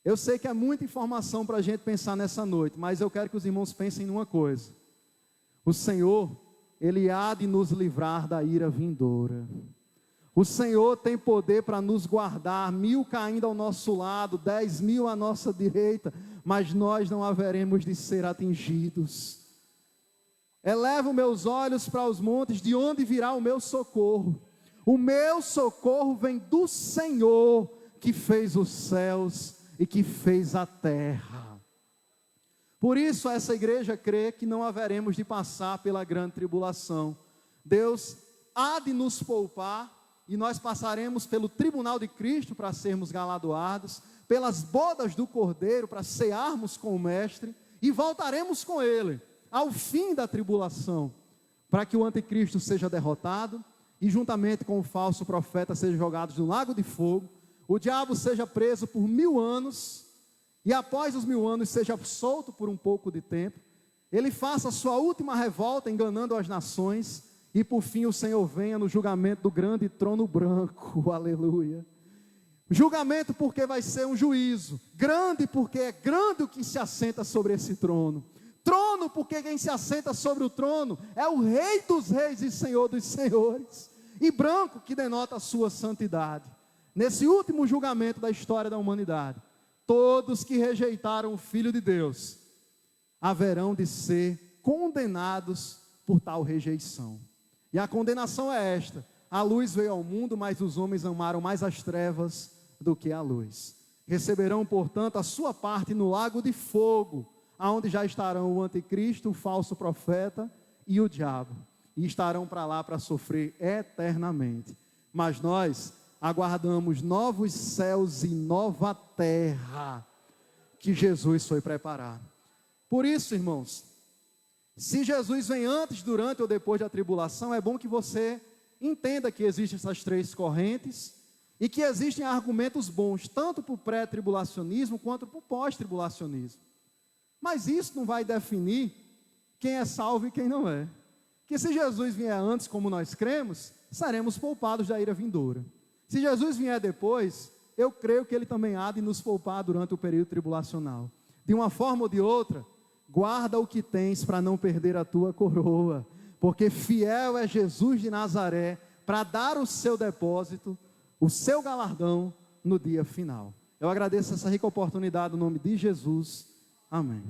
Speaker 12: eu sei que é muita informação para a gente pensar nessa noite, mas eu quero que os irmãos pensem numa coisa. O Senhor, Ele há de nos livrar da ira vindoura. O Senhor tem poder para nos guardar, 1000 caindo ao nosso lado, 10.000 à nossa direita, mas nós não haveremos de ser atingidos. Elevo meus olhos para os montes, de onde virá o meu socorro? O meu socorro vem do Senhor, que fez os céus e que fez a terra. Por isso essa igreja crê que não haveremos de passar pela grande tribulação. Deus há de nos poupar, e nós passaremos pelo tribunal de Cristo para sermos galardoados, pelas bodas do Cordeiro para cearmos com o Mestre, e voltaremos com Ele ao fim da tribulação, para que o anticristo seja derrotado, e juntamente com o falso profeta sejam jogados no lago de fogo, o diabo seja preso por 1000 anos, e após os 1000 anos seja solto por um pouco de tempo, ele faça a sua última revolta enganando as nações, e por fim o Senhor venha no julgamento do grande trono branco, aleluia. Julgamento porque vai ser um juízo, grande porque é grande o que se assenta sobre esse trono, trono porque quem se assenta sobre o trono é o Rei dos reis e Senhor dos senhores, e branco que denota a sua santidade. Nesse último julgamento da história da humanidade, todos que rejeitaram o Filho de Deus haverão de ser condenados por tal rejeição. E a condenação é esta: a luz veio ao mundo, mas os homens amaram mais as trevas do que a luz. Receberão, portanto, a sua parte no lago de fogo, aonde já estarão o anticristo, o falso profeta e o diabo, e estarão para lá para sofrer eternamente. Mas nós aguardamos novos céus e nova terra que Jesus foi preparar. Por isso, irmãos, se Jesus vem antes, durante ou depois da tribulação, é bom que você entenda que existem essas três correntes e que existem argumentos bons, tanto para o pré-tribulacionismo quanto para o pós-tribulacionismo. Mas isso não vai definir quem é salvo e quem não é. Que se Jesus vier antes, como nós cremos, seremos poupados da ira vindoura. Se Jesus vier depois, eu creio que Ele também há de nos poupar durante o período tribulacional. De uma forma ou de outra, guarda o que tens para não perder a tua coroa, porque fiel é Jesus de Nazaré para dar o seu depósito, o seu galardão no dia final. Eu agradeço essa rica oportunidade no nome de Jesus. Amém.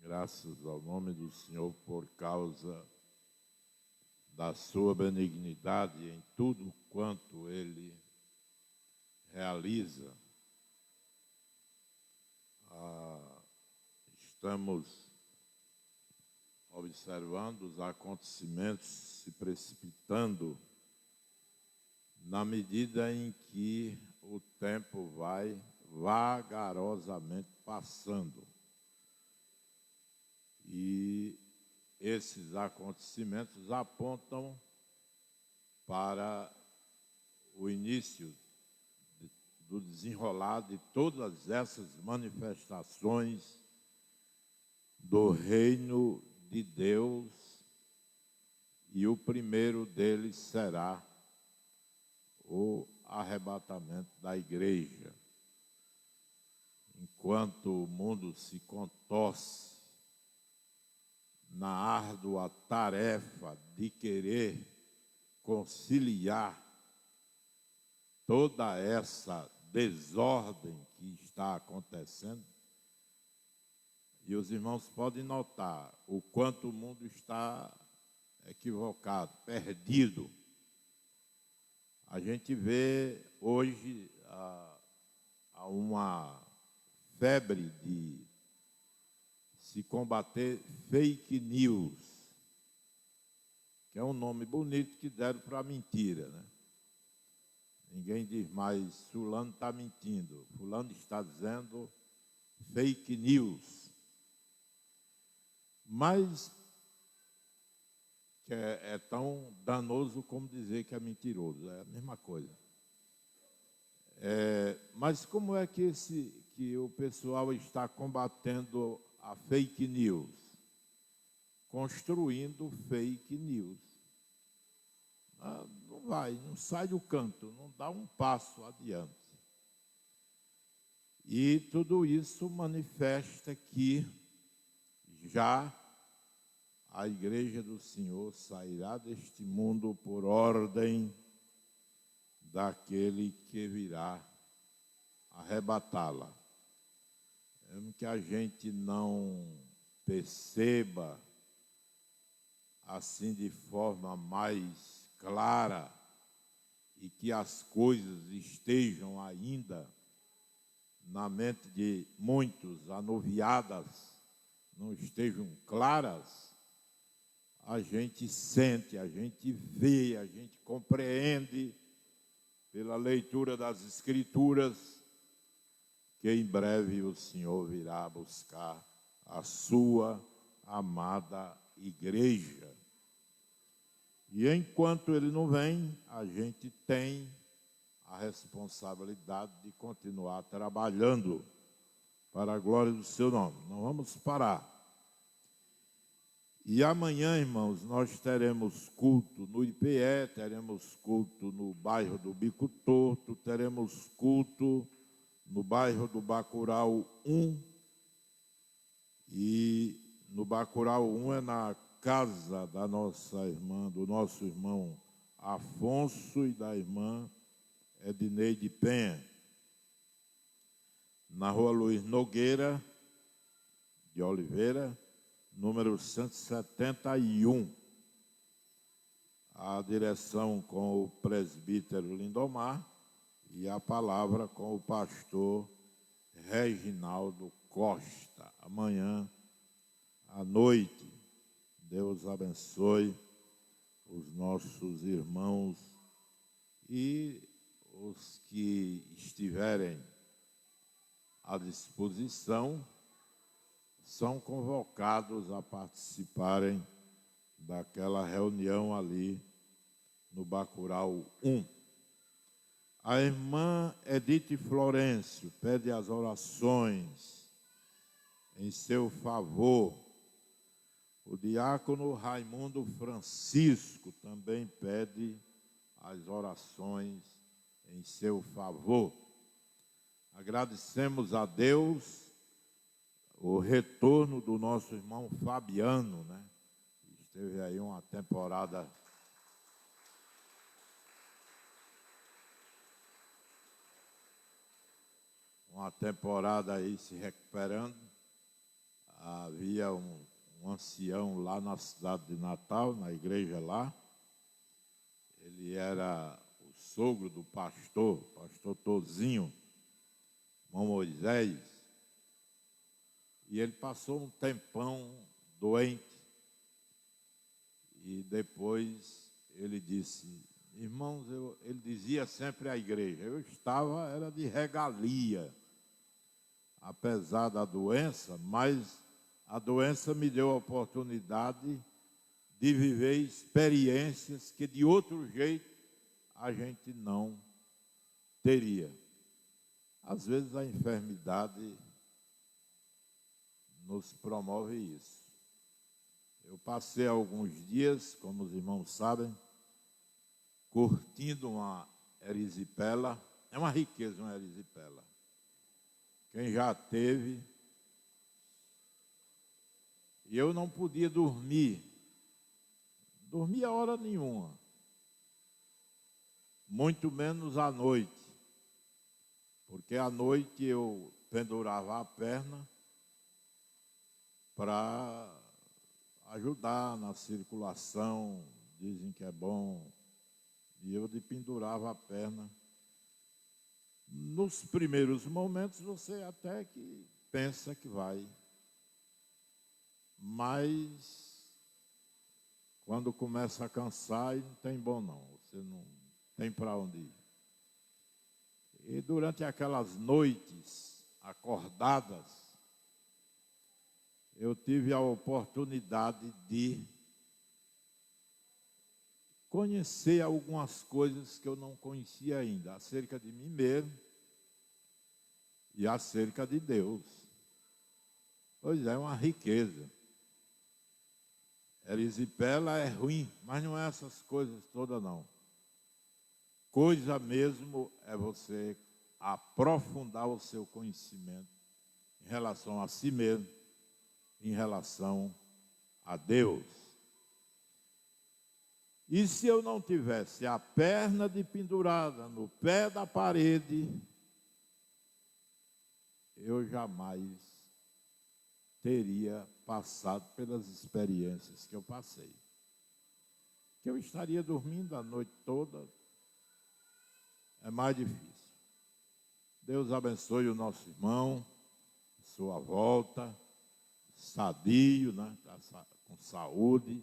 Speaker 1: Graças ao nome do Senhor por causa da sua benignidade em tudo quanto Ele realiza. Estamos observando os acontecimentos se precipitando na medida em que o tempo vai vagarosamente passando. E esses acontecimentos apontam para o início do desenrolar de todas essas manifestações do reino de Deus, e o primeiro deles será o arrebatamento da igreja. Enquanto o mundo se contorce na árdua tarefa de querer conciliar toda essa desordem que está acontecendo, e os irmãos podem notar o quanto o mundo está equivocado, perdido. A gente vê hoje uma febre de se combater fake news, que é um nome bonito que deram para a mentira, né? Ninguém diz mais, fulano está mentindo, fulano está dizendo fake news. Mas que é tão danoso como dizer que é mentiroso, é a mesma coisa. Mas como é que o pessoal está combatendo a fake news? Construindo fake news. Não sai do canto, não dá um passo adiante. E tudo isso manifesta que já a igreja do Senhor sairá deste mundo por ordem daquele que virá arrebatá-la. Mesmo que a gente não perceba assim de forma mais clara e que as coisas estejam ainda na mente de muitos anuviadas, não estejam claras, a gente sente, a gente vê, a gente compreende pela leitura das Escrituras que em breve o Senhor virá buscar a sua amada igreja. E enquanto Ele não vem, a gente tem a responsabilidade de continuar trabalhando para a glória do seu nome. Não vamos parar. E amanhã, irmãos, nós teremos culto no IPE, teremos culto no bairro do Bico Torto, teremos culto no bairro do Bacurau 1. E no Bacurau 1 é na casa da nossa irmã, do nosso irmão Afonso e da irmã Edneide Penha, na rua Luiz Nogueira de Oliveira, número 171. A direção com o presbítero Lindomar e a palavra com o pastor Reginaldo Costa. Amanhã à noite, Deus abençoe os nossos irmãos e os que estiverem à disposição são convocados a participarem daquela reunião ali no Bacurau 1. A irmã Edith Florencio pede as orações em seu favor. O diácono Raimundo Francisco também pede as orações em seu favor. Agradecemos a Deus o retorno do nosso irmão Fabiano, né? Esteve aí uma temporada aí se recuperando. Havia um ancião lá na cidade de Natal, na igreja lá. Ele era o sogro do pastor Tozinho, irmão Moisés. E ele passou um tempão doente. E depois ele disse, irmãos, ele dizia sempre à igreja, eu estava, era de regalia, apesar da doença, mas a doença me deu a oportunidade de viver experiências que de outro jeito a gente não teria. Às vezes a enfermidade nos promove isso. Eu passei alguns dias, como os irmãos sabem, curtindo uma erisipela. É uma riqueza uma erisipela. Quem já teve. E eu não podia dormir. Dormia hora nenhuma. Muito menos à noite. Porque à noite eu pendurava a perna para ajudar na circulação, dizem que é bom, e eu pendurava a perna. Nos primeiros momentos você até que pensa que vai, mas quando começa a cansar, não tem bom não, você não tem para onde ir. E durante aquelas noites acordadas, eu tive a oportunidade de conhecer algumas coisas que eu não conhecia ainda, acerca de mim mesmo e acerca de Deus. Pois é, uma riqueza. Erisipela é ruim, mas não é essas coisas todas, não. Coisa mesmo é você aprofundar o seu conhecimento em relação a si mesmo, em relação a Deus. E se eu não tivesse a perna pendurada no pé da parede, eu jamais teria passado pelas experiências que eu passei. Que eu estaria dormindo a noite toda, é mais difícil. Deus abençoe o nosso irmão, sua volta, sadio, né? Com saúde,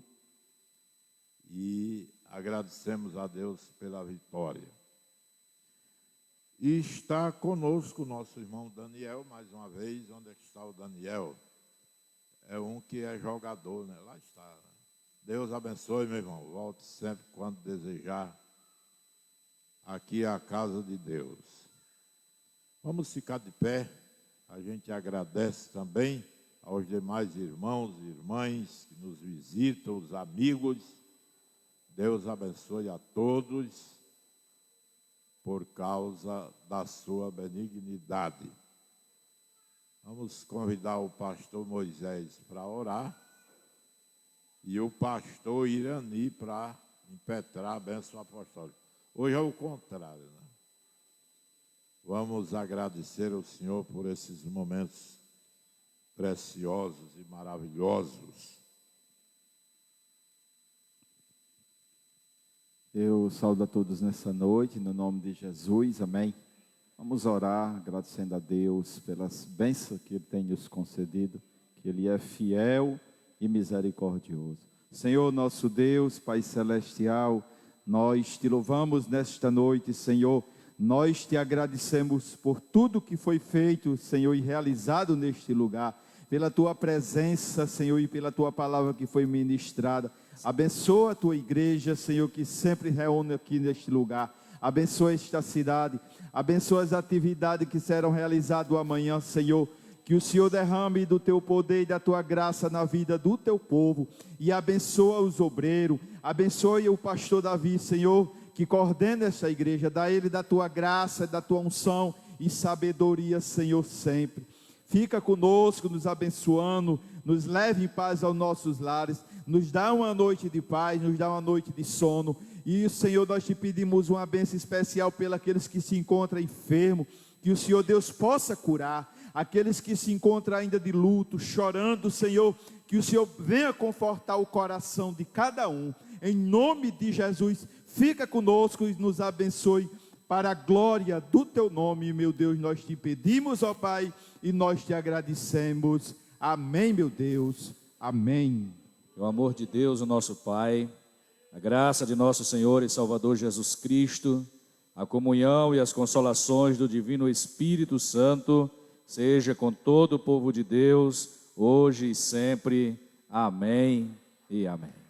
Speaker 1: e agradecemos a Deus pela vitória. E está conosco o nosso irmão Daniel, mais uma vez. Onde é que está o Daniel? É um que é jogador, né? Lá está. Deus abençoe, meu irmão. Volte sempre quando desejar. Aqui é a casa de Deus. Vamos ficar de pé. A gente agradece também aos demais irmãos e irmãs que nos visitam, os amigos. Deus abençoe a todos por causa da sua benignidade. Vamos convidar o pastor Moisés para orar e o pastor Irani para impetrar a bênção apostólica. Hoje é o contrário, né? Vamos agradecer ao Senhor por esses momentos preciosos e maravilhosos.
Speaker 13: Eu saúdo a todos nessa noite, no nome de Jesus, amém. Vamos orar, agradecendo a Deus pelas bênçãos que Ele tem nos concedido, que Ele é fiel e misericordioso. Senhor, nosso Deus, Pai Celestial, nós te louvamos nesta noite, Senhor. Nós te agradecemos por tudo que foi feito, Senhor, e realizado neste lugar, pela tua presença, Senhor, e pela tua palavra que foi ministrada. Abençoa a tua igreja, Senhor, que sempre reúne aqui neste lugar. Abençoa esta cidade, abençoa as atividades que serão realizadas amanhã, Senhor. Que o Senhor derrame do teu poder e da tua graça na vida do teu povo. E abençoa os obreiros, abençoe o pastor Davi, Senhor, que coordena esta igreja. Dá ele da tua graça, da tua unção e sabedoria, Senhor, sempre. Fica conosco, nos abençoando, nos leve em paz aos nossos lares, nos dá uma noite de paz, nos dá uma noite de sono. E, Senhor, nós te pedimos uma bênção especial pelos aqueles que se encontram enfermos, que o Senhor Deus possa curar, aqueles que se encontram ainda de luto, chorando, Senhor, que o Senhor venha confortar o coração de cada um, em nome de Jesus. Fica conosco e nos abençoe, para a glória do teu nome, meu Deus, nós te pedimos, ó Pai, e nós te agradecemos. Amém, meu Deus. Amém.
Speaker 2: O amor de Deus, o nosso Pai, a graça de nosso Senhor e Salvador Jesus Cristo, a comunhão e as consolações do Divino Espírito Santo, seja com todo o povo de Deus, hoje e sempre. Amém e amém.